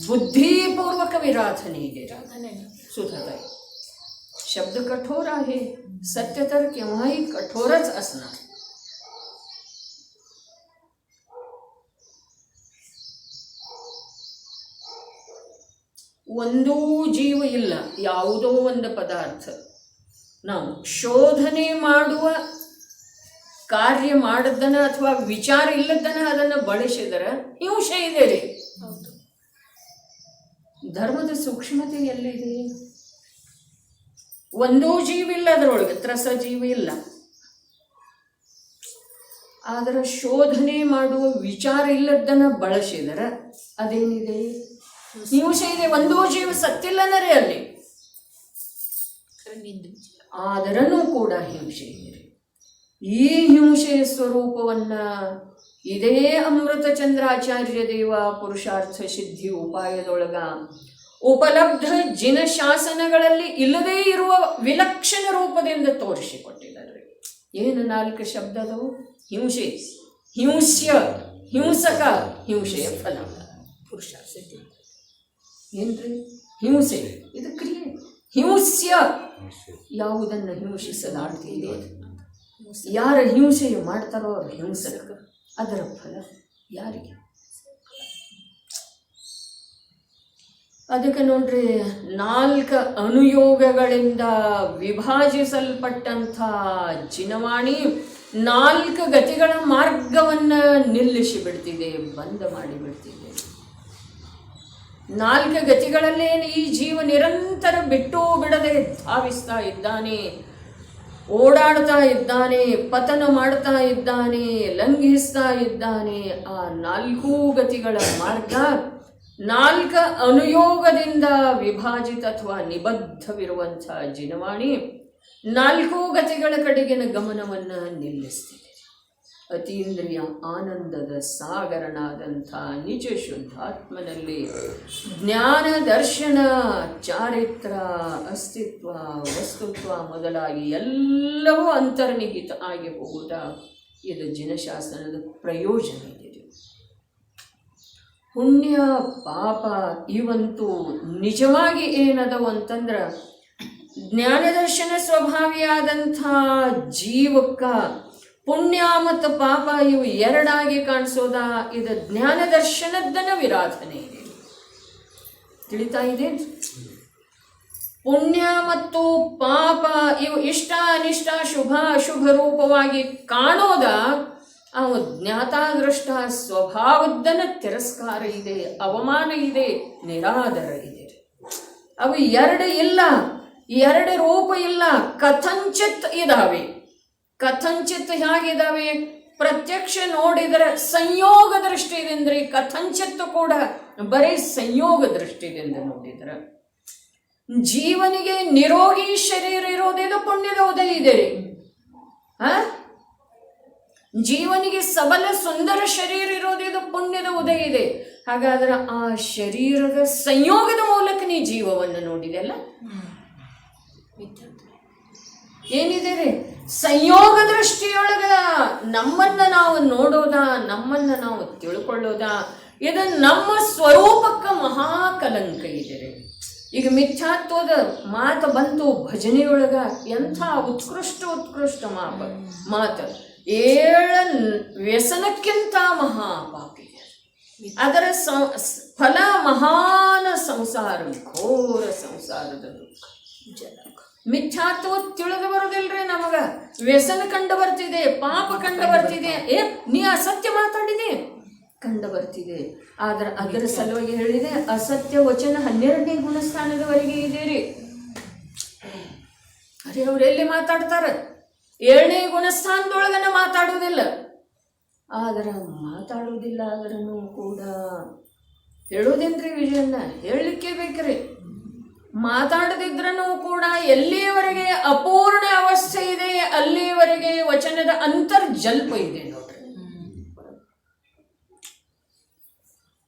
बुद्धिपूर्वक विराधने सुधत आहे. शब्द कठोर आहे, सत्य तर केव्हाही कठोरच असणार. ಒಂದೂ ಜೀವ ಇಲ್ಲ, ಯಾವುದೋ ಒಂದು ಪದಾರ್ಥ ನಾವು ಶೋಧನೆ ಮಾಡುವ ಕಾರ್ಯ ಮಾಡದ್ದನ್ನ ಅಥವಾ ವಿಚಾರ ಇಲ್ಲದನ್ನ ಅದನ್ನು ಬಳಸಿದರೆ ಹಿಂಸೆ ಇದೆ ರೀ. ಧರ್ಮದ ಸೂಕ್ಷ್ಮತೆ ಎಲ್ಲಿದೆ? ಒಂದೂ ಜೀವ ಇಲ್ಲ ಅದರೊಳಗೆ, ತ್ರಸ ಜೀವ ಇಲ್ಲ. ಆದರೆ ಶೋಧನೆ ಮಾಡುವ ವಿಚಾರ ಇಲ್ಲದನ್ನ ಬಳಸಿದರೆ ಅದೇನಿದೆ? ಹಿಂಸೆ ಇದೆ. ಒಂದೂ ಜೀವ ಸತ್ತಿಲ್ಲನರೇ ಅಲ್ಲಿ, ಆದರನೂ ಕೂಡ ಹಿಂಸೆ ಇದೆ. ಈ ಹಿಂಸೆಯ ಸ್ವರೂಪವನ್ನ ಇದೇ ಅಮೃತ ಚಂದ್ರಾಚಾರ್ಯ ದೇವ ಪುರುಷಾರ್ಥ ಸಿದ್ಧಿ ಉಪಾಯದೊಳಗ ಉಪಲಬ್ಧ ಜಿನ ಶಾಸನಗಳಲ್ಲಿ ಇಲ್ಲದೇ ಇರುವ ವಿಲಕ್ಷಣ ರೂಪದಿಂದ ತೋರಿಸಿಕೊಟ್ಟಿದ್ದಾರೆ. ಏನು 4 ಶಬ್ದ ಅದವು? ಹಿಂಸೆ, ಹಿಂಸ್ಯ, ಹಿಂಸಕ, ಹಿಂಸೆಯ ಫಲ. ಪುರುಷ ಸಿದ್ಧಿ. ಏನ್ರಿ ಹಿಂಸೆ? ಇದು ಕ್ರಿಯೆ. ಹಿಂಸ್ಯ ಯಾವುದನ್ನು ಹಿಂಸಿಸಲಾಡ್ತಿದೆ, ಯಾರ ಹಿಂಸೆಯು ಮಾಡ್ತಾರೋ ಅವ್ರ ಹಿಂಸಕ. ಅದರ ಫಲ ಯಾರಿಗೆ? ಅದಕ್ಕೆ ನೋಡ್ರಿ, 4 ಅನುಯೋಗಗಳಿಂದ ವಿಭಾಜಿಸಲ್ಪಟ್ಟಂಥ ಜಿನವಾಣಿ 4 ಗತಿಗಳ ಮಾರ್ಗವನ್ನು ನಿಲ್ಲಿಸಿ ಬಿಡ್ತಿದೆ, ಬಂದ್ ಮಾಡಿಬಿಡ್ತಿದೆ. 4 ಗತಿಗಳಲ್ಲೇ ಈ ಜೀವ ನಿರಂತರ ಬಿಟ್ಟು ಬಿಡದೆ ಧಾವಿಸ್ತಾ ಇದ್ದಾನೆ, ಓಡಾಡ್ತಾ ಇದ್ದಾನೆ, ಪತನ ಮಾಡ್ತಾ ಇದ್ದಾನೆ, ಲಂಘಿಸ್ತಾ ಇದ್ದಾನೆ. ಆ 4 ಗತಿಗಳ ಮಾರ್ಗ 4 ಅನುಯೋಗದಿಂದ ವಿಭಾಜಿತ ಅಥವಾ ನಿಬದ್ಧವಿರುವಂಥ ಜಿನವಾಣಿ 4 ಗತಿಗಳ ಕಡೆಗಿನ ಗಮನವನ್ನು ನಿಲ್ಲಿಸ್ತಿದೆ. ಅತೀಂದ್ರಿಯ ಆನಂದದ ಸಾಗರನಾದಂಥ ನಿಜ ಶುದ್ಧಾತ್ಮನಲ್ಲಿ ಜ್ಞಾನ, ದರ್ಶನ, ಚಾರಿತ್ರ, ಅಸ್ತಿತ್ವ, ವಸ್ತುತ್ವ ಮೊದಲಾಗಿ ಎಲ್ಲವೂ ಅಂತರ್ನಿಹಿತ ಆಗಿ ಹೋಗುವುದ ಇದು ಜಿನಶಾಸನದ ಪ್ರಯೋಜನ ಇದೆ. ಪುಣ್ಯ ಪಾಪ ಇವಂತೂ ನಿಜವಾಗಿ ಏನದವು ಅಂತಂದ್ರೆ ಜ್ಞಾನದರ್ಶನ ಸ್ವಭಾವಿಯಾದಂಥ ಜೀವಕ್ಕ ಪುಣ್ಯ ಮತ್ತು ಪಾಪ ಇವು ಎರಡಾಗಿ ಕಾಣಿಸೋದ. ಇದು ಜ್ಞಾನದರ್ಶನದ್ದನ ವಿರಾಧನೆ ಇದೆ. ತಿಳಿತಾ ಇದೆ? ಪುಣ್ಯ ಮತ್ತು ಪಾಪ ಇವು ಇಷ್ಟ ಅನಿಷ್ಟ, ಶುಭ ಅಶುಭ ರೂಪವಾಗಿ ಕಾಣೋದ ಅವು ಜ್ಞಾತಾದೃಷ್ಟ ಸ್ವಭಾವದ್ದನ ತಿರಸ್ಕಾರ ಇದೆ, ಅವಮಾನ ಇದೆ, ನಿರಾದರ ಇದೆ. ಅವು 2 ಇಲ್ಲ, 2 ರೂಪ ಇಲ್ಲ, ಕಥಂಚಿತ್ ಇದಾವೆ. ಕಥಂಚಿತ್ ಹೇಗಿದಾವೆ? ಪ್ರತ್ಯಕ್ಷ ನೋಡಿದರೆ ಸಂಯೋಗ ದೃಷ್ಟಿಯಿಂದ, ಕಥಂಚಿತ್ತು ಕೂಡ ಬರೀ ಸಂಯೋಗ ದೃಷ್ಟಿಯಿಂದ ನೋಡಿದರೆ. ಜೀವನಿಗೆ ನಿರೋಗಿ ಶರೀರ ಇರೋದೇದು ಪುಣ್ಯದ ಉದಯ ಇದೆ ರೀ. ಜೀವನಿಗೆ ಸಬಲ ಸುಂದರ ಶರೀರ ಇರೋದೇದು ಪುಣ್ಯದ ಉದಯ ಇದೆ. ಹಾಗಾದ್ರೆ ಆ ಶರೀರದ ಸಂಯೋಗದ ಮೂಲಕ ನೀ ಜೀವವನ್ನು ನೋಡಿದೆಲ್ಲ ಏನಿದೆ ರೀ? ಸಂಯೋಗ ದೃಷ್ಟಿಯೊಳಗ ನಮ್ಮನ್ನ ನಾವು ನೋಡೋದ, ನಮ್ಮನ್ನ ನಾವು ತಿಳ್ಕೊಳ್ಳೋದ, ಇದು ನಮ್ಮ ಸ್ವರೂಪಕ್ಕೆ ಮಹಾಕಲಂಕ ಇದೆ ರೀ. ಈಗ ಮಿಥ್ಯಾತ್ವದ ಮಾತು ಬಂತು ಭಜನೆಯೊಳಗ, ಎಂಥ ಉತ್ಕೃಷ್ಟ ಮಾತು. 7 ವ್ಯಸನಕ್ಕಿಂತ ಮಹಾಪಾಪಿ, ಅದರ ಫಲ ಮಹಾನ ಸಂಸಾರ, ಘೋರ ಸಂಸಾರದ ದುಃಖ. ಮಿಥ್ಯಾತ್ವ ತಿಳಿದು ಬರೋದಿಲ್ರಿ ನಮಗ. ವ್ಯಸನ ಕಂಡು ಬರ್ತಿದೆ, ಪಾಪ ಕಂಡು ಬರ್ತಿದೆ, ನೀ ಅಸತ್ಯ ಮಾತಾಡಿದೆ ಕಂಡು ಬರ್ತಿದೆ. ಆದ್ರೆ ಅದರ ಸಲುವಾಗಿ ಹೇಳಿದೆ, ಅಸತ್ಯ ವಚನ 12ನೇ ಗುಣಸ್ಥಾನದವರೆಗೆ ಇದೆ ರೀ. ಅರೆ ಅವ್ರೆಲ್ಲಿ ಮಾತಾಡ್ತಾರ? 7ನೇ ಗುಣಸ್ಥಾನದೊಳಗನ ಮಾತಾಡುವುದಿಲ್ಲ. ಆದ್ರೆ ಮಾತಾಡುವುದಿಲ್ಲ ಆದ್ರೂ ಕೂಡ ಹೇಳೋದೇನ್ರಿ ವಿಜಯನ್ನ? ಹೇಳಲಿಕ್ಕೆ ಬೇಕ್ರಿ. ಮಾತಾಡದಿದ್ರೂ ಕೂಡ ಎಲ್ಲಿಯವರೆಗೆ ಅಪೂರ್ಣ ಅವಸ್ಥೆ ಇದೆ ಅಲ್ಲಿಯವರೆಗೆ ವಚನದ ಅಂತರ್ಜಲ್ಪ ಇದೆ ನೋಡ್ರಿ.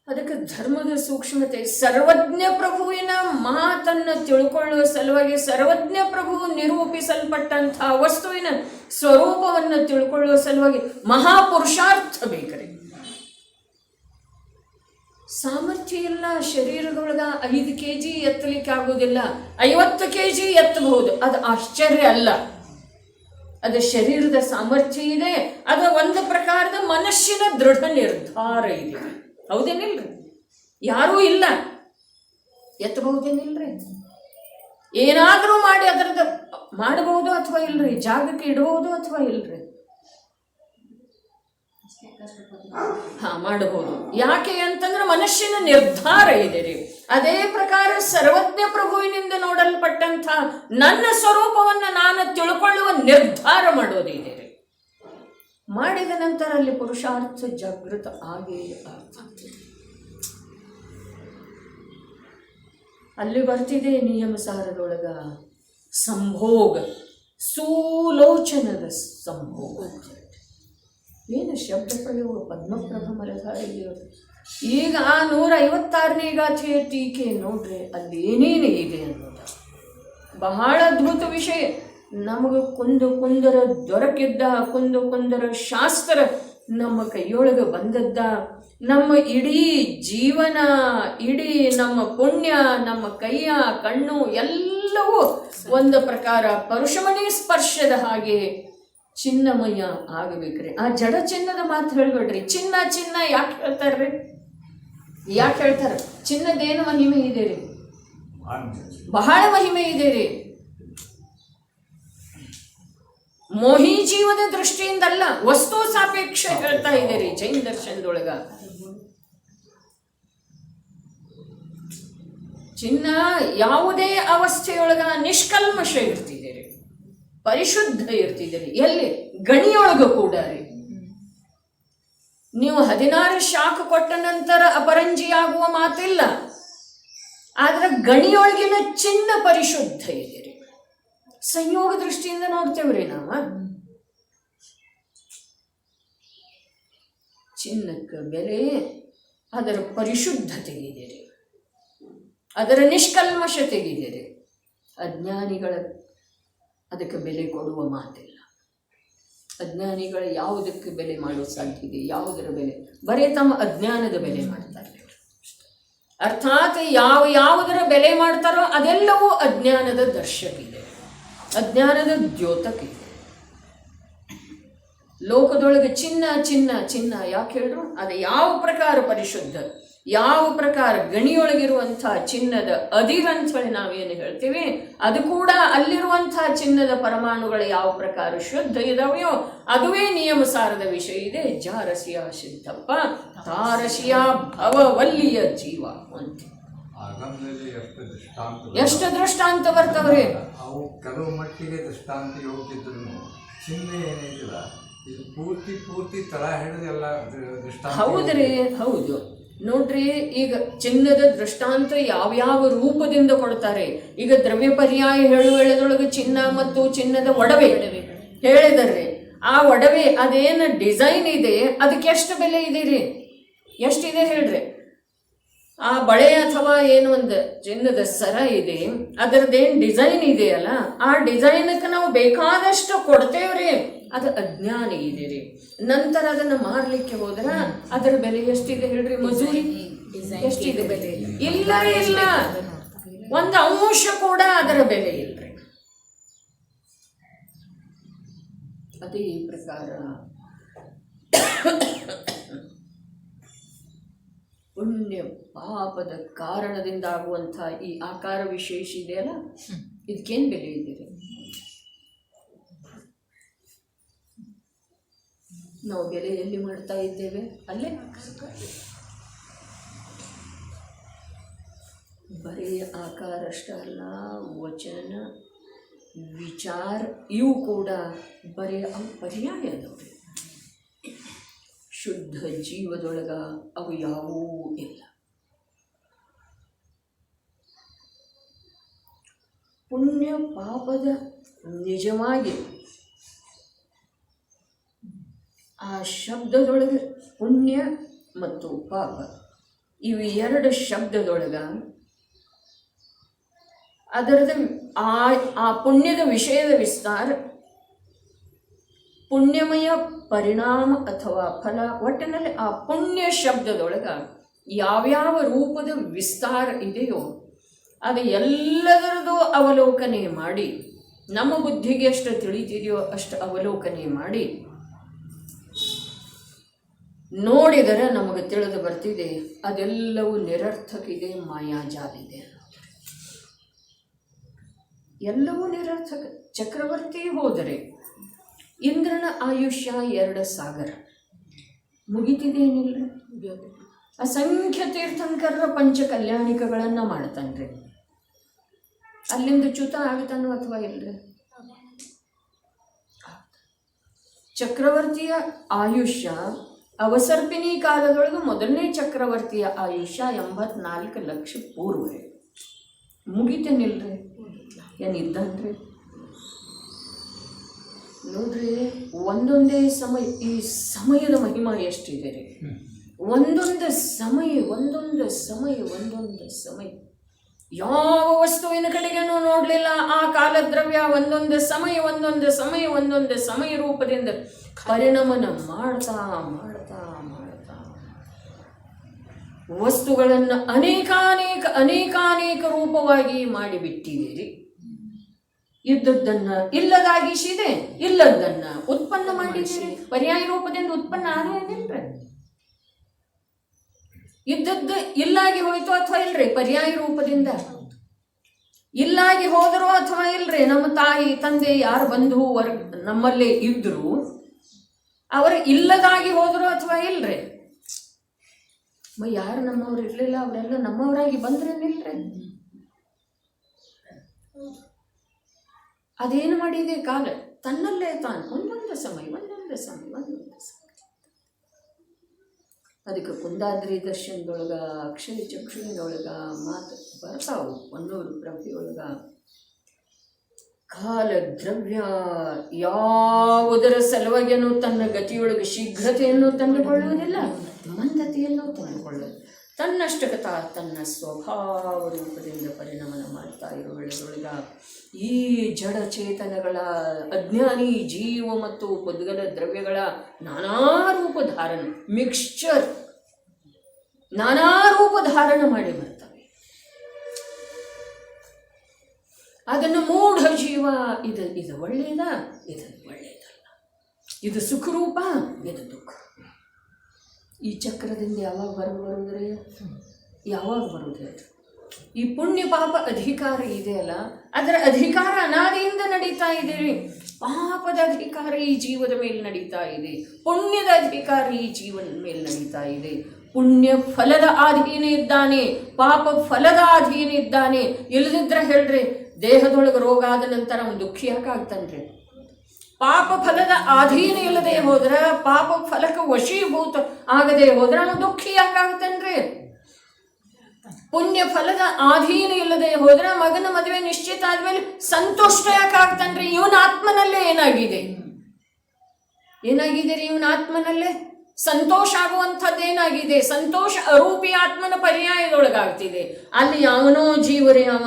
ಅದಕ್ಕೆ ಧರ್ಮದ ಸೂಕ್ಷ್ಮತೆ, ಸರ್ವಜ್ಞ ಪ್ರಭುವಿನ ಮಾತನ್ನು ತಿಳ್ಕೊಳ್ಳುವ ಸಲುವಾಗಿ ಸರ್ವಜ್ಞ ಪ್ರಭು ನಿರೂಪಿಸಲ್ಪಟ್ಟಂಥ ವಸ್ತುವಿನ ಸ್ವರೂಪವನ್ನು ತಿಳ್ಕೊಳ್ಳುವ ಸಲುವಾಗಿ ಮಹಾಪುರುಷಾರ್ಥ ಬೇಕ್ರಿ. ಸಾಮರ್ಥ್ಯ ಇಲ್ಲ ಶರೀರದೊಳಗ 5 kg ಎತ್ತಲಿಕ್ಕೆ ಆಗೋದಿಲ್ಲ, 50 kg ಎತ್ತಬಹುದು. ಅದು ಆಶ್ಚರ್ಯ ಅಲ್ಲ, ಅದು ಶರೀರದ ಸಾಮರ್ಥ್ಯ ಇದೆ. ಅದು ಒಂದು ಪ್ರಕಾರದ ಮನಸ್ಸಿನ ದೃಢ ನಿರ್ಧಾರ ಇದೆ. ಹೌದೇನಿಲ್ರಿ? ಯಾರೂ ಇಲ್ಲ ಎತ್ತಬಹುದೇನಿಲ್ರಿ? ಏನಾದರೂ ಮಾಡಿ ಅದರದ್ದು ಮಾಡಬಹುದು ಅಥವಾ ಇಲ್ರಿ? ಜಾಗಕ್ಕೆ ಇಡಬಹುದು ಅಥವಾ ಇಲ್ರಿ? ಮಾಡಬಹುದು. ಯಾಕೆ ಅಂತಂದ್ರೆ ಮನಸ್ಸಿನ ನಿರ್ಧಾರ ಇದೆ ರೀ. ಅದೇ ಪ್ರಕಾರ ಸರ್ವಜ್ಞ ಪ್ರಭುವಿನಿಂದ ನೋಡಲ್ಪಟ್ಟಂಥ ನನ್ನ ಸ್ವರೂಪವನ್ನು ನಾನು ತಿಳ್ಕೊಳ್ಳುವ ನಿರ್ಧಾರ ಮಾಡೋದಿದೆ ರೀ. ಮಾಡಿದ ನಂತರ ಅಲ್ಲಿ ಪುರುಷಾರ್ಥ ಜಾಗೃತ ಆಗೇ ಆಗ್ತದೆ. ಅಲ್ಲಿ ಬರ್ತಿದೆ ನಿಯಮಸಾರದೊಳಗ ಸಂಭೋಗ, ಸುಲೋಚನದ ಸಂಭೋಗ. ಏನು ಶಬ್ದ ಪ್ರಯೋಗ! ಪದ್ಮಪ್ರಭ ಮಲಧಾರಿದೇವರು ಈಗ 156ನೇ ಗಾಥೆಯ ಟೀಕೆ ನೋಡ್ರಿ, ಅಲ್ಲಿ ಏನೇನು ಇದೆ ಅನ್ನೋದು ಬಹಳ ಅದ್ಭುತ ವಿಷಯ. ನಮಗೆ ಕುಂದರ ದೊರಕಿದ್ದ ಕುಂದರ ಶಾಸ್ತ್ರ ನಮ್ಮ ಕೈಯೊಳಗೆ ಬಂದದ್ದ, ನಮ್ಮ ಇಡೀ ಜೀವನ, ಇಡೀ ನಮ್ಮ ಪುಣ್ಯ, ನಮ್ಮ ಕೈಯ ಕಣ್ಣು ಎಲ್ಲವೂ ಒಂದು ಪ್ರಕಾರ ಪರುಷಮಣಿ ಸ್ಪರ್ಶದ ಹಾಗೆ ಚಿನ್ನಮಯ ಆಗಬೇಕ್ರಿ. ಆ ಜಡ ಚಿನ್ನದ ಮಾತು ಹೇಳ್ಬೇಡ್ರಿ. ಚಿನ್ನ ಯಾಕೆ ಹೇಳ್ತಾರ್ರಿ? ಯಾಕೆ ಹೇಳ್ತಾರ? ಚಿನ್ನದೇನು ಮಹಿಮೆ ಇದೆ ರೀ, ಬಹಳ ಮಹಿಮೆ ಇದೆ ರೀ. ಮೋಹಿ ಜೀವದ ದೃಷ್ಟಿಯಿಂದಲ್ಲ, ವಸ್ತು ಸಾಪೇಕ್ಷ ಹೇಳ್ತಾ ಇದೆ ರೀ ಜೈನ ದರ್ಶನದೊಳಗ. ಚಿನ್ನ ಯಾವುದೇ ಅವಸ್ಥೆಯೊಳಗ ನಿಷ್ಕಲ್ಮಶ ಇರ್ತಿದೆ ರೀ, ಪರಿಶುದ್ಧ ಇರ್ತಿದೆ ರೀ. ಎಲ್ಲಿ? ಗಣಿಯೊಳಗ ಕೂಡ ರೀ. ನೀವು 16 ಶಾಖ ಕೊಟ್ಟ ನಂತರ ಅಪರಂಜಿಯಾಗುವ ಮಾತಿಲ್ಲ, ಆದ್ರೆ ಗಣಿಯೊಳಗಿನ ಚಿನ್ನ ಪರಿಶುದ್ಧ ಇದೆ ರೀ. ಸಂಯೋಗ ದೃಷ್ಟಿಯಿಂದ ನೋಡ್ತೇವ್ರಿ ನಾವು. ಚಿನ್ನಕ್ಕೆ ಬೆಲೆ ಅದರ ಪರಿಶುದ್ಧತೆಗಿದೆ ರೀ, ಅದರ ನಿಷ್ಕಲ್ಮಶತೆಗಿದೆ ರೀ. ಅಜ್ಞಾನಿಗಳ ಅದಕ್ಕೆ ಬೆಲೆ ಕೊಡುವ ಮಾತಿಲ್ಲ. ಅಜ್ಞಾನಿಗಳು ಯಾವುದಕ್ಕೆ ಬೆಲೆ ಮಾಡೋ ಸಾಧ್ಯ ಇದೆ? ಯಾವುದರ ಬೆಲೆ? ಬರೀ ತಮ್ಮ ಅಜ್ಞಾನದ ಬೆಲೆ ಮಾಡ್ತಾರೆ. ಅರ್ಥಾತ್ ಯಾವುದರ ಬೆಲೆ ಮಾಡ್ತಾರೋ ಅದೆಲ್ಲವೂ ಅಜ್ಞಾನದ ದರ್ಶಕಿದೆ, ಅಜ್ಞಾನದ ದ್ಯೋತಕಿದೆ. ಲೋಕದೊಳಗೆ ಚಿನ್ನ ಯಾಕೆ ಹೇಳ್ರು? ಅದು ಯಾವ ಪ್ರಕಾರ ಪರಿಶುದ್ಧ, ಯಾವ ಪ್ರಕಾರ ಗಣಿಯೊಳಗಿರುವಂಥ ಚಿನ್ನದ ಅದಿರಂಥೇಳಿ ನಾವೇನು ಹೇಳ್ತೀವಿ, ಅದು ಕೂಡ ಅಲ್ಲಿರುವಂತಹ ಚಿನ್ನದ ಪರಮಾಣುಗಳು ಯಾವ ಪ್ರಕಾರ ಶುದ್ಧ ಇದಾವೆಯೋ ಅದುವೇ ನಿಯಮಸಾರದ ವಿಷಯ ಇದೆ. ಜಾರಸಿಯ ಸಿದ್ಧಪ್ಪ ತಾರಸಿಯ ಭವವಲ್ಲಿಯ ಜೀವ ಅಂತ ಎಷ್ಟು ದೃಷ್ಟಾಂತ ಬರ್ತವ್ರಿ. ಅವು ಕೆಲವು ಮಟ್ಟಿಗೆ ದೃಷ್ಟಾಂತ ಯೋಗಿದ್ರು ಚಿನ್ನ ಏನೈತಿಲ್ಲ ಇದು ಪೂರ್ತಿ ತಳ ಹಿಡಿದು ಎಲ್ಲ ದೃಷ್ಟಾಂತ. ಹೌದ್ರಿ, ಹೌದು. ನೋಡ್ರಿ, ಈಗ ಚಿನ್ನದ ದೃಷ್ಟಾಂತ ಯಾವ್ಯಾವ ರೂಪದಿಂದ ಕೊಡ್ತಾರೆ. ಈಗ ದ್ರವ್ಯ ಪರ್ಯಾಯ ಹೇಳುವಳದೊಳಗೆ ಚಿನ್ನ ಮತ್ತು ಚಿನ್ನದ ಒಡವೆ ಹೇಳಿದಾರ್ರಿ. ಆ ಒಡವೆ ಅದೇನು ಡಿಸೈನ್ ಇದೆ ಅದಕ್ಕೆ ಎಷ್ಟು ಬೆಲೆ ಇದೆ ರೀ? ಎಷ್ಟಿದೆ ಹೇಳ್ರಿ? ಆ ಬಳೆ ಅಥವಾ ಏನು ಒಂದು ಚಿನ್ನದ ಸರ ಇದೆ, ಅದರದ್ದೇನು ಡಿಸೈನ್ ಇದೆಯಲ್ಲ, ಆ ಡಿಸೈನಕ್ಕೆ ನಾವು ಬೇಕಾದಷ್ಟು ಕೊಡ್ತೇವ್ರಿ. ಅದು ಅಜ್ಞಾನ ಇದೆ ರೀ. ನಂತರ ಅದನ್ನು ಮಾರ್ಲಿಕ್ಕೆ ಹೋದ್ರ ಅದರ ಬೆಲೆ ಎಷ್ಟಿದೆ ಹೇಳ್ರಿ? ಮಜೂರಿ ಎಷ್ಟಿದೆ ಬೆಲೆ? ಇಲ್ಲ, ಒಂದು ಅಂಶ ಕೂಡ ಅದರ ಬೆಲೆ ಇಲ್ರಿ. ಅದೇ ಪ್ರಕಾರ ಪುಣ್ಯ ಪಾಪದ ಕಾರಣದಿಂದ ಆಗುವಂಥ ಈ ಆಕಾರ ವಿಶೇಷ ಇದೆಯಲ್ಲ, ಇದಕ್ಕೇನು ಬೆಲೆ ಇದೆ ರೀ? ನಾವು ಬೆಲೆ ಎಲ್ಲಿ ಮಾಡ್ತಾ ಇದ್ದೇವೆ? ಅಲ್ಲೇ ಬರೀ ಆಕಾರ ಅಷ್ಟೇ ಅಲ್ಲ, ವಚನ ವಿಚಾರ ಇವು ಕೂಡ ಬರೀ ಅವು ಪರ್ಯಾಯ ಅದಾವೆ. ಶುದ್ಧ ಜೀವದೊಳಗ ಅವು ಯಾವುವೂ ಇಲ್ಲ. ಪುಣ್ಯ ಪಾಪದ ನಿಜವಾಗಿ ಆ ಶಬ್ದದೊಳಗೆ ಪುಣ್ಯ ಮತ್ತು ಪಾಪ ಇವು ಎರಡು ಶಬ್ದದೊಳಗ ಅದರದ ಆ ಪುಣ್ಯದ ವಿಷಯದ ವಿಸ್ತಾರ, ಪುಣ್ಯಮಯ ಪರಿಣಾಮ ಅಥವಾ ಫಲ, ಒಟ್ಟಿನಲ್ಲಿ ಆ ಪುಣ್ಯ ಶಬ್ದದೊಳಗ ಯಾವ್ಯಾವ ರೂಪದ ವಿಸ್ತಾರ ಇದೆಯೋ ಅದು ಎಲ್ಲದರದು ಅವಲೋಕನೆ ಮಾಡಿ, ನಮ್ಮ ಬುದ್ಧಿಗೆ ಎಷ್ಟು ತಿಳಿತಿದೆಯೋ ಅಷ್ಟು ಅವಲೋಕನೆ ಮಾಡಿ ನೋಡಿದರೆ ನಮಗೆ ತಿಳಿದು ಬರ್ತಿದೆ ಅದೆಲ್ಲವೂ ನಿರರ್ಥಕಿದೆ, ಮಾಯಾಜಾಲಿದೆ ಅನ್ನೋದು. ಎಲ್ಲವೂ ನಿರರ್ಥಕ. ಚಕ್ರವರ್ತಿ ಹೋದರೆ ಇಂದ್ರನ ಆಯುಷ್ಯ 2 ಸಾಗರ ಮುಗಿತಿದೇನಿಲ್ಲ. ಅಸಂಖ್ಯ ತೀರ್ಥಂಕರರ ಪಂಚ ಕಲ್ಯಾಣಿಕಗಳನ್ನು ಮಾಡ್ತಾನ್ರಿ. ಅಲ್ಲಿಂದ ಚ್ಯುತ ಆಗ್ತಾನೋ ಅಥವಾ ಇಲ್ರಿ? ಚಕ್ರವರ್ತಿಯ ಆಯುಷ್ಯ ಅವಸರ್ಪಿಣಿ ಕಾಲದೊಳಗೆ ಮೊದಲನೇ ಚಕ್ರವರ್ತಿಯ ಆಯುಷ್ಯ 84 ಲಕ್ಷ ಪೂರ್ವ ಮುಗಿತೇನಿಲ್ರಿ? ಏನಿದ್ದಾನ್ರಿ? ನೋಡ್ರಿ, ಒಂದೊಂದೇ ಸಮಯ, ಈ ಸಮಯದ ಮಹಿಮಾ ಎಷ್ಟಿದೆ ರೀ. ಒಂದೊಂದು ಸಮಯ ಯಾವ ವಸ್ತುವಿನ ಕಡೆಗೇನೂ ನೋಡಲಿಲ್ಲ. ಆ ಕಾಲದ್ರವ್ಯ ಒಂದೊಂದು ಸಮಯ ರೂಪದಿಂದ ಪರಿಣಮನ ಮಾಡ್ತಾ ವಸ್ತುಗಳನ್ನು ಅನೇಕಾನೇಕ ರೂಪವಾಗಿ ಮಾಡಿಬಿಟ್ಟಿದ್ದೀರಿ. ಇದ್ದದ್ದನ್ನ ಇಲ್ಲದಾಗಿಸಿದೆ, ಇಲ್ಲದನ್ನ ಉತ್ಪನ್ನ ಮಾಡಿದ್ದೀರಿ. ಪರ್ಯಾಯ ರೂಪದಿಂದ ಉತ್ಪನ್ನ ಆದೇನಿಲ್ರಿ. ಇದ್ದದ್ದು ಇಲ್ಲಾಗಿ ಹೋಯ್ತು ಅಥವಾ ಇಲ್ರಿ, ಪರ್ಯಾಯ ರೂಪದಿಂದ ಇಲ್ಲಾಗಿ ಹೋದರು ಅಥವಾ ಇಲ್ರಿ. ನಮ್ಮ ತಾಯಿ ತಂದೆ ಯಾರು ಬಂಧು ನಮ್ಮಲ್ಲೇ ಇದ್ರು ಅವರು ಇಲ್ಲದಾಗಿ ಹೋದರು ಅಥವಾ ಇಲ್ರಿ. ಯಾರು ನಮ್ಮವ್ರು ಇರ್ಲಿಲ್ಲ, ಅವರೆಲ್ಲ ನಮ್ಮವರಾಗಿ ಬಂದ್ರೇನಿಲ್ರಿ. ಅದೇನು ಮಾಡಿದೆ ಕಾಲ ತನ್ನಲ್ಲೇ ತಾನು ಒಂದೊಂದು ಸಮಯ. ಅದಕ್ಕೆ ಕುಂದಾದ್ರಿ ದರ್ಶನದೊಳಗ ಅಕ್ಷಯ ಚಕ್ಷುವಿನೊಳಗ ಮಾತು ಬರ್ತಾವು. ಹೊನ್ನೂರು ಪ್ರಭೆಯೊಳಗ ಕಾಲ ದ್ರವ್ಯ ಯಾವುದರ ಸಲುವಾಗಿಯೂ ತನ್ನ ಗತಿಯೊಳಗೆ ಶೀಘ್ರತೆಯನ್ನು ತಂದುಕೊಳ್ಳುವುದಿಲ್ಲ, ಮಂದತೆಯನ್ನು ತಂದುಕೊಳ್ಳುವುದು. ತನ್ನಷ್ಟಕತ ತನ್ನ ಸ್ವಭಾವ ರೂಪದಿಂದ ಪರಿಣಾಮ ಮಾಡ್ತಾ ಇರೋ ವೇಳೆಯೊಳಗ ಈ ಜಡಚೇತನಗಳ ಅಜ್ಞಾನಿ ಜೀವ ಮತ್ತು ಪುದ್ಗಲ ದ್ರವ್ಯಗಳ ನಾನಾ ರೂಪ ಧಾರಣ, ಮಿಕ್ಸ್ಚರ್, ನಾನಾ ರೂಪ ಧಾರಣ ಮಾಡಿ ಬರ್ತವೆ. ಅದನ್ನು ಮೂಢ ಜೀವ ಇದು ಒಳ್ಳೆಯದ, ಇದು ಒಳ್ಳೆಯದಲ್ಲ, ಇದು ಸುಖರೂಪ, ಇದು ದುಃಖ. ಈ ಚಕ್ರದಿಂದ ಯಾವಾಗ ಬರುವುದ್ರೆ ಯಾವಾಗ ಬರುವುದೇ? ಈ ಪುಣ್ಯ ಪಾಪ ಅಧಿಕಾರ ಇದೆಯಲ್ಲ, ಅದರ ಅಧಿಕಾರ ಅನಾದಿಯಿಂದ ನಡೀತಾ ಇದೆ. ಪಾಪದ ಅಧಿಕಾರ ಈ ಜೀವದ ಮೇಲೆ ನಡೀತಾ ಇದೆ, ಪುಣ್ಯದ ಅಧಿಕಾರ ಈ ಜೀವನ ಮೇಲೆ ನಡೀತಾ ಇದೆ. ಪುಣ್ಯ ಫಲದ ಅಧೀನ ಇದ್ದಾನೆ, ಪಾಪ ಫಲದ ಅಧೀನ ಇದ್ದಾನೆ. ಇಲ್ಲದಿದ್ರೆ ಹೇಳ್ರಿ, ದೇಹದೊಳಗೆ ರೋಗ ಆದ ನಂತರ ಅವನು ದುಃಖಿ ಯಾಕಾಗ್ತಾನ್ರಿ? ಪಾಪ ಫಲದ ಅಧೀನ ಇಲ್ಲದೆ ಹೋದ್ರೆ, ಪಾಪ ಫಲಕ್ಕೆ ವಶೀಭೂತ ಆಗದೆ ಹೋದ್ರೆ ಅವನು ದುಃಖಿ ಯಾಕಾಗ್ತಾನ್ರಿ? ಪುಣ್ಯ ಫಲದ ಅಧೀನ ಇಲ್ಲದೆ ಹೋದ್ರೆ ಮಗನ ಮದುವೆ ನಿಶ್ಚಿತ ಆದ್ಮೇಲೆ ಸಂತುಷ್ಟ ಯಾಕಾಗ್ತಾನ್ರಿ? ಇವನ ಆತ್ಮನಲ್ಲೇ ಏನಾಗಿದೆ ರೀ? ಇವನ ಆತ್ಮನಲ್ಲೇ ಸಂತೋಷ ಆಗುವಂಥದ್ದೇನಾಗಿದೆ? ಸಂತೋಷ ಅರೂಪಿ ಆತ್ಮನ ಪರ್ಯಾಯದೊಳಗಾಗ್ತಿದೆ. ಅಲ್ಲಿ ಅವನೋ ಜೀವರೇ, ಅವ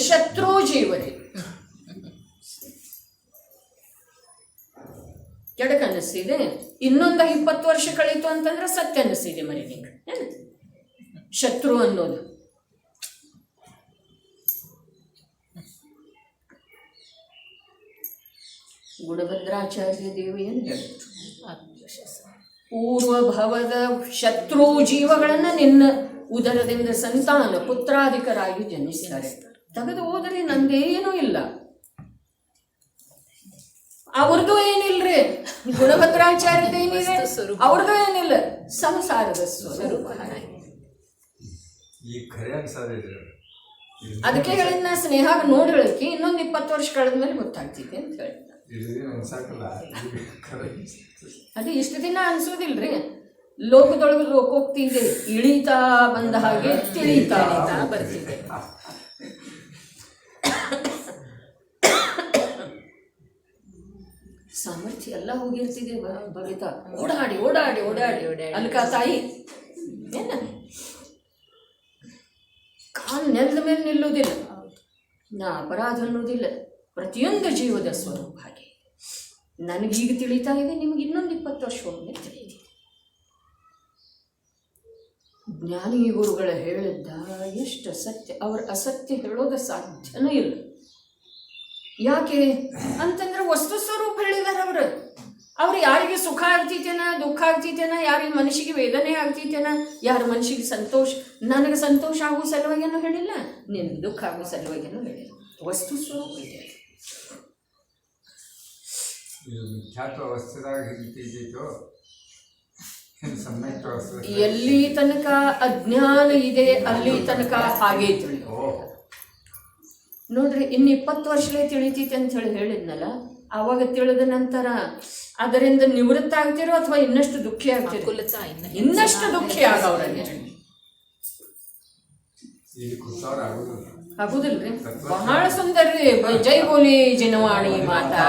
ಶತ್ರು ಜೀವರೇ. ಕೆಡಕ ಅನ್ನಿಸ್ತಿದೆ. ಇನ್ನೊಂದು 20 ವರ್ಷ ಕಳೀತು ಅಂತಂದ್ರೆ ಸತ್ಯ ಅನ್ನಿಸ್ತಿದೆ ಮರಿ ನಿಂಗೆ. ಶತ್ರು ಅನ್ನೋದು ಗುಣಭದ್ರಾಚಾರ್ಯ ದೇವಿಯನ್ನು ಹೇಳಿದ್ರು, ಪೂರ್ವಭವದ ಶತ್ರು ಜೀವಗಳನ್ನ ನಿನ್ನ ಉದರದಿಂದ ಸಂತಾನ ಪುತ್ರಾಧಿಕರಾಗಿ ಜನಿಸ್ತಾರೆ. ತೆಗೆದು ಹೋದರೆ ನಂದೇನೂ ಇಲ್ಲ, ಅವ್ರದ್ದು ಏನಿಲ್ರಿ. ಗುಣಭದ್ರಾಚಾರ್ಯದ ಏನಿದೆ, ಅವ್ರದ್ದು ಏನಿಲ್ಲ, ಸಂಸಾರದ ಸ್ವರೂಪ. ಅದಕ್ಕೆ ಹೇಳಿದ್ನ ಸ್ನೇಹ ನೋಡಿ ಹೇಳಕ್ಕೆ ಇನ್ನೊಂದು 20 ವರ್ಷ ಕಳೆದ್ಮೇಲೆ ಗೊತ್ತಾಗ್ತಿದೆ ಅಂತ ಹೇಳಿದ. ಅದು ಇಷ್ಟು ದಿನ ಅನ್ಸೋದಿಲ್ರಿ. ಲೋಕದೊಳಗೆ ಲೋಕೋಕ್ತಿ ಇದೆ, ಇಳಿತಾ ಬಂದ ಹಾಗೆ ತಿಳಿತಾ ಬರ್ತಿದೆ. ಸಾಮರ್ಥ್ಯ ಎಲ್ಲ ಹೋಗಿರ್ತಿದೆ ಬರಿತಾ, ಓಡಾಡಿ ಓಡಾಡಿ ಓಡಾಡಿ ಓಡಾಡಿ ಅಲ್ಕ ತಾಯಿ ಏನ ಕಾಲು ನೆಲದ ಮೇಲೆ ನಿಲ್ಲುವುದಿಲ್ಲ, ನಾ ಅಪರಾಧ ಅನ್ನೋದಿಲ್ಲ. ಪ್ರತಿಯೊಂದು ಜೀವದ ಸ್ವರೂಪ ಹಾಗೆ ನನಗೀಗ ತಿಳಿತಾ ಇದೆ, ನಿಮ್ಗೆ ಇನ್ನೊಂದು 20 ವರ್ಷ ಹೋದ್ಮೇಲೆ ತಿಳಿದಿದೆ. ಜ್ಞಾನಿ ಗುರುಗಳ ಹೇಳಿದ್ದ ಎಷ್ಟು ಸತ್ಯ, ಅವ್ರ ಅಸತ್ಯ ಹೇಳೋದು ಸಾಧ್ಯನೂ ಇಲ್ಲ. ಯಾಕೆ ಅಂತಂದ್ರೆ ವಸ್ತು ಸ್ವರೂಪ ಹೇಳಿದಾರೆ ಅವರು. ಅವ್ರು ಯಾರಿಗೆ ಸುಖ ಆಗ್ತೈತೇನ, ದುಃಖ ಆಗ್ತೈತೇನ, ಯಾರಿಗೆ ಮನುಷ್ಯಗೆ ವೇದನೆ ಆಗ್ತೈತೇನ, ಯಾರ ಮನುಷ್ಯಗೆ ಸಂತೋಷ, ನನಗೆ ಸಂತೋಷ ಆಗೋ ಸಲುವಾಗೇನೂ ಹೇಳಿಲ್ಲ, ನಿನಗೆ ದುಃಖ ಆಗೋ ಸಲುವಾಗೇನೂ ಹೇಳಿಲ್ಲ. ವಸ್ತು ಸ್ವರೂಪ ಇದೆ. ಎಲ್ಲಿ ತನಕ ಅಜ್ಞಾನ ಇದೆ ಅಲ್ಲಿ ತನಕ ಹಾಗೇ ತಿಳಿ ನೋಡ್ರಿ. ಇನ್ನು 20 ವರ್ಷಲೇ ತಿಳಿತೈತೆ ಅಂತ ಹೇಳಿದ್ನಲ್ಲ, ಆವಾಗ ತಿಳಿದ ನಂತರ ಅದರಿಂದ ನಿವೃತ್ತ ಆಗ್ತಿರೋ ಅಥವಾ ಇನ್ನಷ್ಟು ದುಃಖಿ ಆಗ್ತಿರೋ? ಇನ್ನಷ್ಟು ದುಃಖಿ ಆಗವ್ರಿಗೆ ಆಗುದಿಲ್ರಿ. ಬಹಳ ಸುಂದರ ರೀ. ಜೈ ಬೋಲಿ ಜನವಾಣಿ ಮಾತಾ.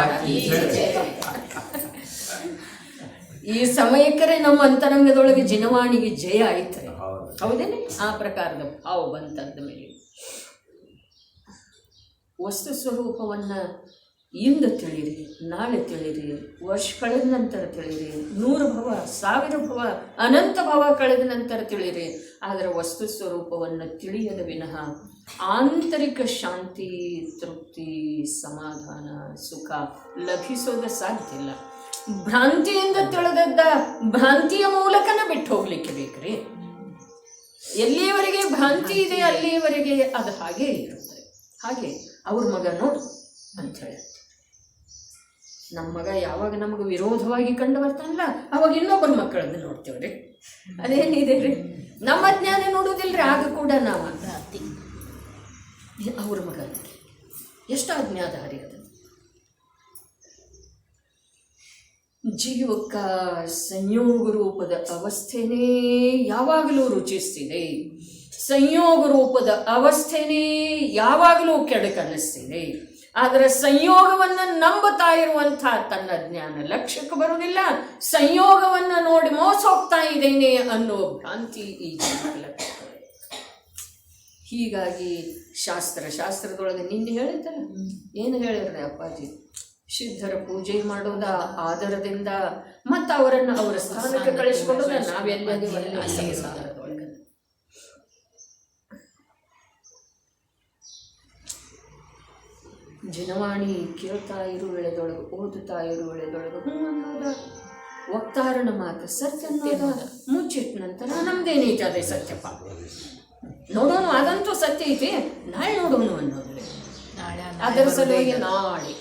ಈ ಸಮಯಕ್ಕರೆ ನಮ್ಮ ಅಂತರಂಗದೊಳಗೆ ಜಿನವಾಣಿಗೆ ಜಯ ಆಯ್ತಾರೆ. ಹೌದು. ಹೌದೇನೆ? ಆ ಪ್ರಕಾರದ ಭಾವ ಬಂತಂದ ಮೇಲೆ ವಸ್ತು ಸ್ವರೂಪವನ್ನ ಇಂದು ತಿಳಿರಿ, ನಾಳೆ ತಿಳಿರಿ, ವರ್ಷ ಕಳೆದ ನಂತರ ತಿಳಿರಿ, 100 ಭವ 1000 ಭವ ಅನಂತ ಭವ ಕಳೆದ ನಂತರ ತಿಳಿರಿ. ಆದರೆ ವಸ್ತು ಸ್ವರೂಪವನ್ನು ತಿಳಿಯದ ವಿನಃ ಆಂತರಿಕ ಶಾಂತಿ, ತೃಪ್ತಿ, ಸಮಾಧಾನ, ಸುಖ ಲಭಿಸೋದು ಸಾಧ್ಯ ಇಲ್ಲ. ಭ್ರಾಂತಿಯಿಂದ ತಿಳಿದದ್ದ ಭ್ರಾಂತಿಯ ಮೂಲಕನ ಬಿಟ್ಟು ಹೋಗ್ಲಿಕ್ಕೆ ಬೇಕ್ರಿ. ಎಲ್ಲಿಯವರೆಗೆ ಭ್ರಾಂತಿ ಇದೆ ಅಲ್ಲಿಯವರೆಗೆ ಅದು ಹಾಗೇ ಇರುತ್ತೆ. ಹಾಗೆ ಅವ್ರ ಮಗ ನೋಡು ಅಂತ ಹೇಳಿ, ನಮ್ಮ ಮಗ ಯಾವಾಗ ನಮಗೆ ವಿರೋಧವಾಗಿ ಕಂಡು ಬರ್ತಾನಲ್ಲ ಅವಾಗ ಇನ್ನೊಬ್ಬರ ಮಕ್ಕಳದ್ದು ನೋಡ್ತೇವ್ರಿ. ಅದೇನಿದೆ ರೀ, ನಮ್ಮ ಜ್ಞಾನ ನೋಡೋದಿಲ್ರಿ. ಆಗ ಕೂಡ ನಾವು ಅವ್ರ ಮಗ ಎಷ್ಟು ಅಜ್ಞಾಧಾರಿ ಅದು. ಜೀವಕ್ಕ ಸಂಯೋಗ ರೂಪದ ಅವಸ್ಥೆನೇ ಯಾವಾಗಲೂ ರುಚಿಸ್ತಿದೆ, ಸಂಯೋಗ ರೂಪದ ಅವಸ್ಥೆನೇ ಯಾವಾಗಲೂ ಕೆಡಕನ್ನಿಸ್ತಿದೆ. ಆದರೆ ಸಂಯೋಗವನ್ನು ನಂಬುತ್ತಾ ಇರುವಂಥ ತನ್ನ ಜ್ಞಾನ ಲಕ್ಷ್ಯಕ್ಕೆ ಬರುವುದಿಲ್ಲ. ಸಂಯೋಗವನ್ನು ನೋಡಿ ಮೋಸ ಹೋಗ್ತಾ ಇದ್ದೇನೆ ಅನ್ನೋ ಭ್ರಾಂತಿ ಈ ಜೀವಕ್ಕೆ. ಹೀಗಾಗಿ ಶಾಸ್ತ್ರದೊಳಗೆ ನಿನ್ನೆ ಹೇಳಿದ್ದಲ್ಲ, ಏನು ಹೇಳಿರ್ರಿ ಅಪ್ಪಾಜಿ, ಸಿದ್ಧರ ಪೂಜೆ ಮಾಡೋದ ಆದರದಿಂದ ಮತ್ತು ಅವರನ್ನು ಅವರ ಸ್ಥಾನಕ್ಕೆ ಕಳಿಸ್ಕೊಡೋದ ನಾವೆಲ್ಲದೂ ಅಲ್ಲೇ ಸಂಸಾರದೊಳಗೆ. ಜನವಾಣಿ ಕೇಳ್ತಾ ಇರು ವೇಳೆದೊಳಗೆ, ಓದುತ್ತಾ ಇರು ವೇಳೆದೊಳಗೆ ಅನ್ನೋದ ವಕ್ತಾರನ ಮಾತು ಸತ್ಯ ಅನ್ನೋದ ಮುಚ್ಚಿಟ್ಟ ನಂತರ ನಮ್ದೇನೈತೆ ಅದೇ ಸತ್ಯಪ್ಪ, ನೋಡೋಣ ಅದಂತೂ ಸತ್ಯ ಐತಿ, ನಾಳೆ ನೋಡೋಣ ಅನ್ನೋದ್ರೆ ಅದರ ಸಲುವಾಗಿ ನಾಳೆ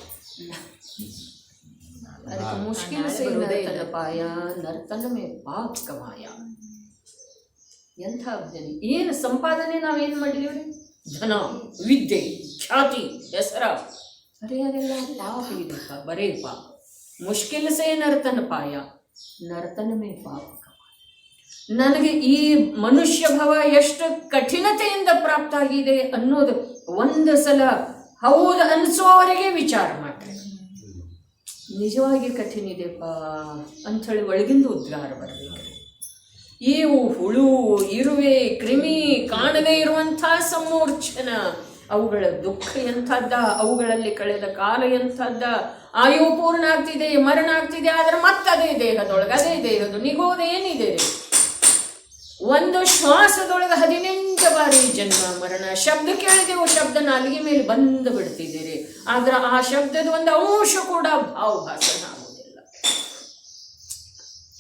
ಅದಕ್ಕೆ ಮುಷ್ಕಿಲ್ ಸೇ ನರ್ತನ ಪಾಯ ನರ್ತನ ಮೇ ಪಾಪ್ ಕಮಾಯ. ಎಂಥ ಅಬ್ಜನಿ ಏನು ಸಂಪಾದನೆ ನಾವೇನು ಮಾಡಿದೀವ್ರಿ? ಧನ, ವಿದ್ಯೆ, ಖ್ಯಾತಿ, ಹೆಸರ, ಅರೆ ಅದೆಲ್ಲ ಪಾಪ ಇದೆಪ್ಪ, ಬರೇ ಪಾಪ. ಮುಷ್ಕಿಲ್ ಸೇ ನರ್ತನ ಪಾಯ ನರ್ತನ ಮೇ ಪಾಪ ಕಮಾಯ. ನನಗೆ ಈ ಮನುಷ್ಯ ಭವ ಎಷ್ಟು ಕಠಿಣತೆಯಿಂದ ಪ್ರಾಪ್ತ ಆಗಿದೆ ಅನ್ನೋದು ಒಂದು ಸಲ ಹೌದು ಅನಿಸೋವರೆಗೆ ವಿಚಾರ ಮಾಡ್ರಿ. ನಿಜವಾಗಿ ಕಠಿಣ ಇದೆಪ್ಪ ಅಂಥೇಳಿ ಒಳಗಿಂದ ಉದ್ಗಾರ ಬರಬೇಕು. ಇವು ಹುಳು, ಇರುವೆ, ಕ್ರಿಮಿ, ಕಾಣದೇ ಇರುವಂಥ ಸಮೂರ್ಛನ, ಅವುಗಳ ದುಃಖ ಎಂಥದ್ದ, ಅವುಗಳಲ್ಲಿ ಕಳೆದ ಕಾಲ ಎಂಥದ್ದ. ಆಯು ಪೂರ್ಣ ಆಗ್ತಿದೆ, ಮರಣ ಆಗ್ತಿದೆ, ಆದರೆ ಮತ್ತದೇ ದೇಹದೊಳಗೆ, ಅದೇ ದೇಹದ ನಿಗೋದೇನಿದೆ ರೀ. ಒಂದು ಶ್ವಾಸದೊಳಗೆ 18 ಬಾರಿ ಜನ್ಮ ಮರಣ. ಶಬ್ದ ಕೇಳಿದೆವು, ಶಬ್ದ ನಾಲಿಗೆ ಮೇಲೆ ಬಂದು ಬಿಡ್ತಿದ್ದೀರಿ, ಆದ್ರೆ ಆ ಶಬ್ದದ ಒಂದು ಅಂಶ ಕೂಡ ಭಾವಭಾಸನ ಆಗುವುದಿಲ್ಲ.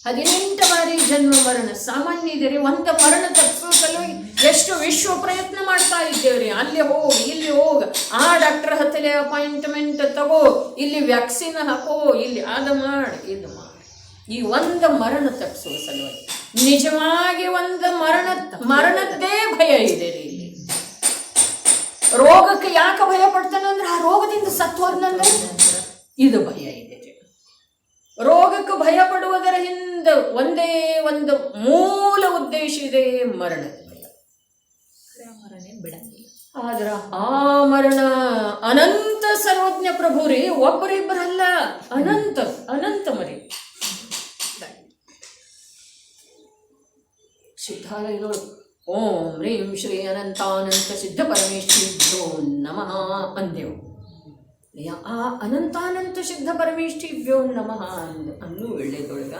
18 ಬಾರಿ ಜನ್ಮ ಮರಣ ಸಾಮಾನ್ಯ ಇದೆ ರೀ. ಒಂದು ಮರಣ ತಪ್ಪಿಸೋ ಸಲುವಾಗಿ ಎಷ್ಟು ವಿಶ್ವ ಪ್ರಯತ್ನ ಮಾಡ್ತಾ ಇದ್ದೇವ್ರಿ. ಅಲ್ಲಿ ಹೋಗಿ, ಇಲ್ಲಿ ಹೋಗಿ, ಆ ಡಾಕ್ಟರ್ ಹತ್ತಲೆ ಅಪಾಯಿಂಟ್ಮೆಂಟ್ ತಗೋ, ಇಲ್ಲಿ ವ್ಯಾಕ್ಸಿನ್ ಹಾಕೋ, ಇಲ್ಲಿ ಅದು ಮಾಡಿ, ಇದು ಮಾಡಿ. ಈ ಒಂದು ಮರಣ ತಪ್ಪಿಸುವ ಸಲುವಾಗಿ ನಿಜವಾಗಿ ಒಂದು ಮರಣದ್ದೇ ಭಯ ಇದೆ ರೀ. ಇಲ್ಲಿ ರೋಗಕ್ಕೆ ಯಾಕೆ ಭಯ ಪಡ್ತಾನಂದ್ರೆ ಆ ರೋಗದಿಂದ ಸತ್ವರ್ನಂದ್ರೆ ಇದು ಭಯ ಇದೆ ರೀ. ರೋಗಕ್ಕೆ ಭಯ ಪಡುವುದರ ಹಿಂದೆ ಒಂದೇ ಒಂದು ಮೂಲ ಉದ್ದೇಶ ಇದೆ, ಮರಣದ ಭಯ. ಬಿಡಂಗಿಲ್ಲ. ಆದ್ರ ಆ ಮರಣ ಅನಂತ ಸರ್ವಜ್ಞ ಪ್ರಭು ರೀ, ಒಬ್ಬರಿಬ್ಬರಲ್ಲ, ಅನಂತ ಅನಂತ ಮರಿ. ಸಿದ್ಧಾಲಯಗಳು ಓಂ ಹ್ರೀಂ ಶ್ರೀ ಅನಂತಾನಂತ ಸಿದ್ಧ ಪರಮೇಶ್ವರಿಭ್ಯೋ ನಮಃ ಅಂದೆವು. ಆ ಅನಂತಾನಂತ ಸಿದ್ಧ ಪರಮೇಶ್ವರಿಭ್ಯೋ ನಮಃ ಅನ್ನೂ ಒಳ್ಳೆದೊಳಗ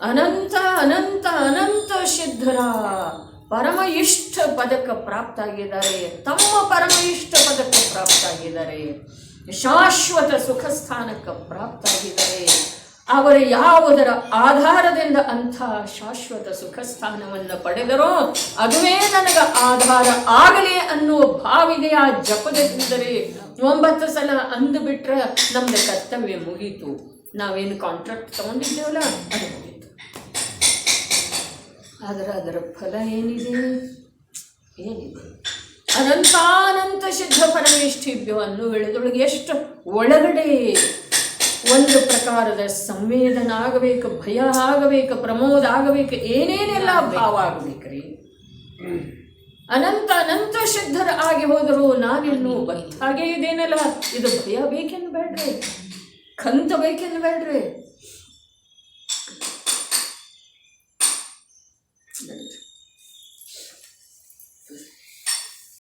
ಅನಂತ ಅನಂತ ಅನಂತ ಸಿದ್ಧರ ಪರಮ ಇಷ್ಟ ಪದಕ ಪ್ರಾಪ್ತಾಗಿದ್ದಾರೆ, ತಮ್ಮ ಪರಮ ಇಷ್ಟ ಪದಕ ಪ್ರಾಪ್ತಾಗಿದ್ದಾರೆ, ಶಾಶ್ವತ ಸುಖ ಸ್ಥಾನಕ್ಕೆ ಪ್ರಾಪ್ತಾಗಿದ್ದಾರೆ. ಅವರು ಯಾವುದರ ಆಧಾರದಿಂದ ಅಂಥ ಶಾಶ್ವತ ಸುಖ ಸ್ಥಾನವನ್ನು ಪಡೆದರೋ ಅದುವೇ ನನಗೆ ಆಧಾರ ಆಗಲಿ ಅನ್ನುವ ಭಾವಿದೆ. ಆ ಜಪದಿಂದರೆ 9 ಸಲ ಅಂದು ಬಿಟ್ರೆ ನಮ್ದು ಕರ್ತವ್ಯ ಮುಗೀತು. ನಾವೇನು ಕಾಂಟ್ರಾಕ್ಟ್ ತಗೊಂಡಿದ್ದೇವಲ್ಲ ಅದು ಮುಗೀತು. ಆದರೆ ಅದರ ಫಲ ಏನಿದೆ? ಅನಂತಾನಂತ ಸಿದ್ಧ ಪರಮೇಷ್ಠಿಭ್ಯೋ ಅನ್ನೋ ವೇಳೆದೊಳಗೆ ಎಷ್ಟು ಒಳಗಡೆ ಒಂದು ಪ್ರಕಾರದ ಸಂವೇದನ ಆಗಬೇಕು, ಭಯ ಆಗಬೇಕು, ಪ್ರಮೋದ ಆಗಬೇಕು, ಏನೇನೆಲ್ಲ ಭಾವ ಆಗಬೇಕ್ರಿ. ಅನಂತ ಅನಂತ ಸಿದ್ಧರ ಆಗಿ ಹೋದರು ನಾನಿನ್ನು ಹಾಗೆ ಇದೇನಲ್ಲ, ಇದು ಭಯ ಬೇಕೆನ್ನು ಬೇಡ್ರಿ, ಕಂತ ಬೇಕೆನ್ನು ಬೇಡ್ರಿ.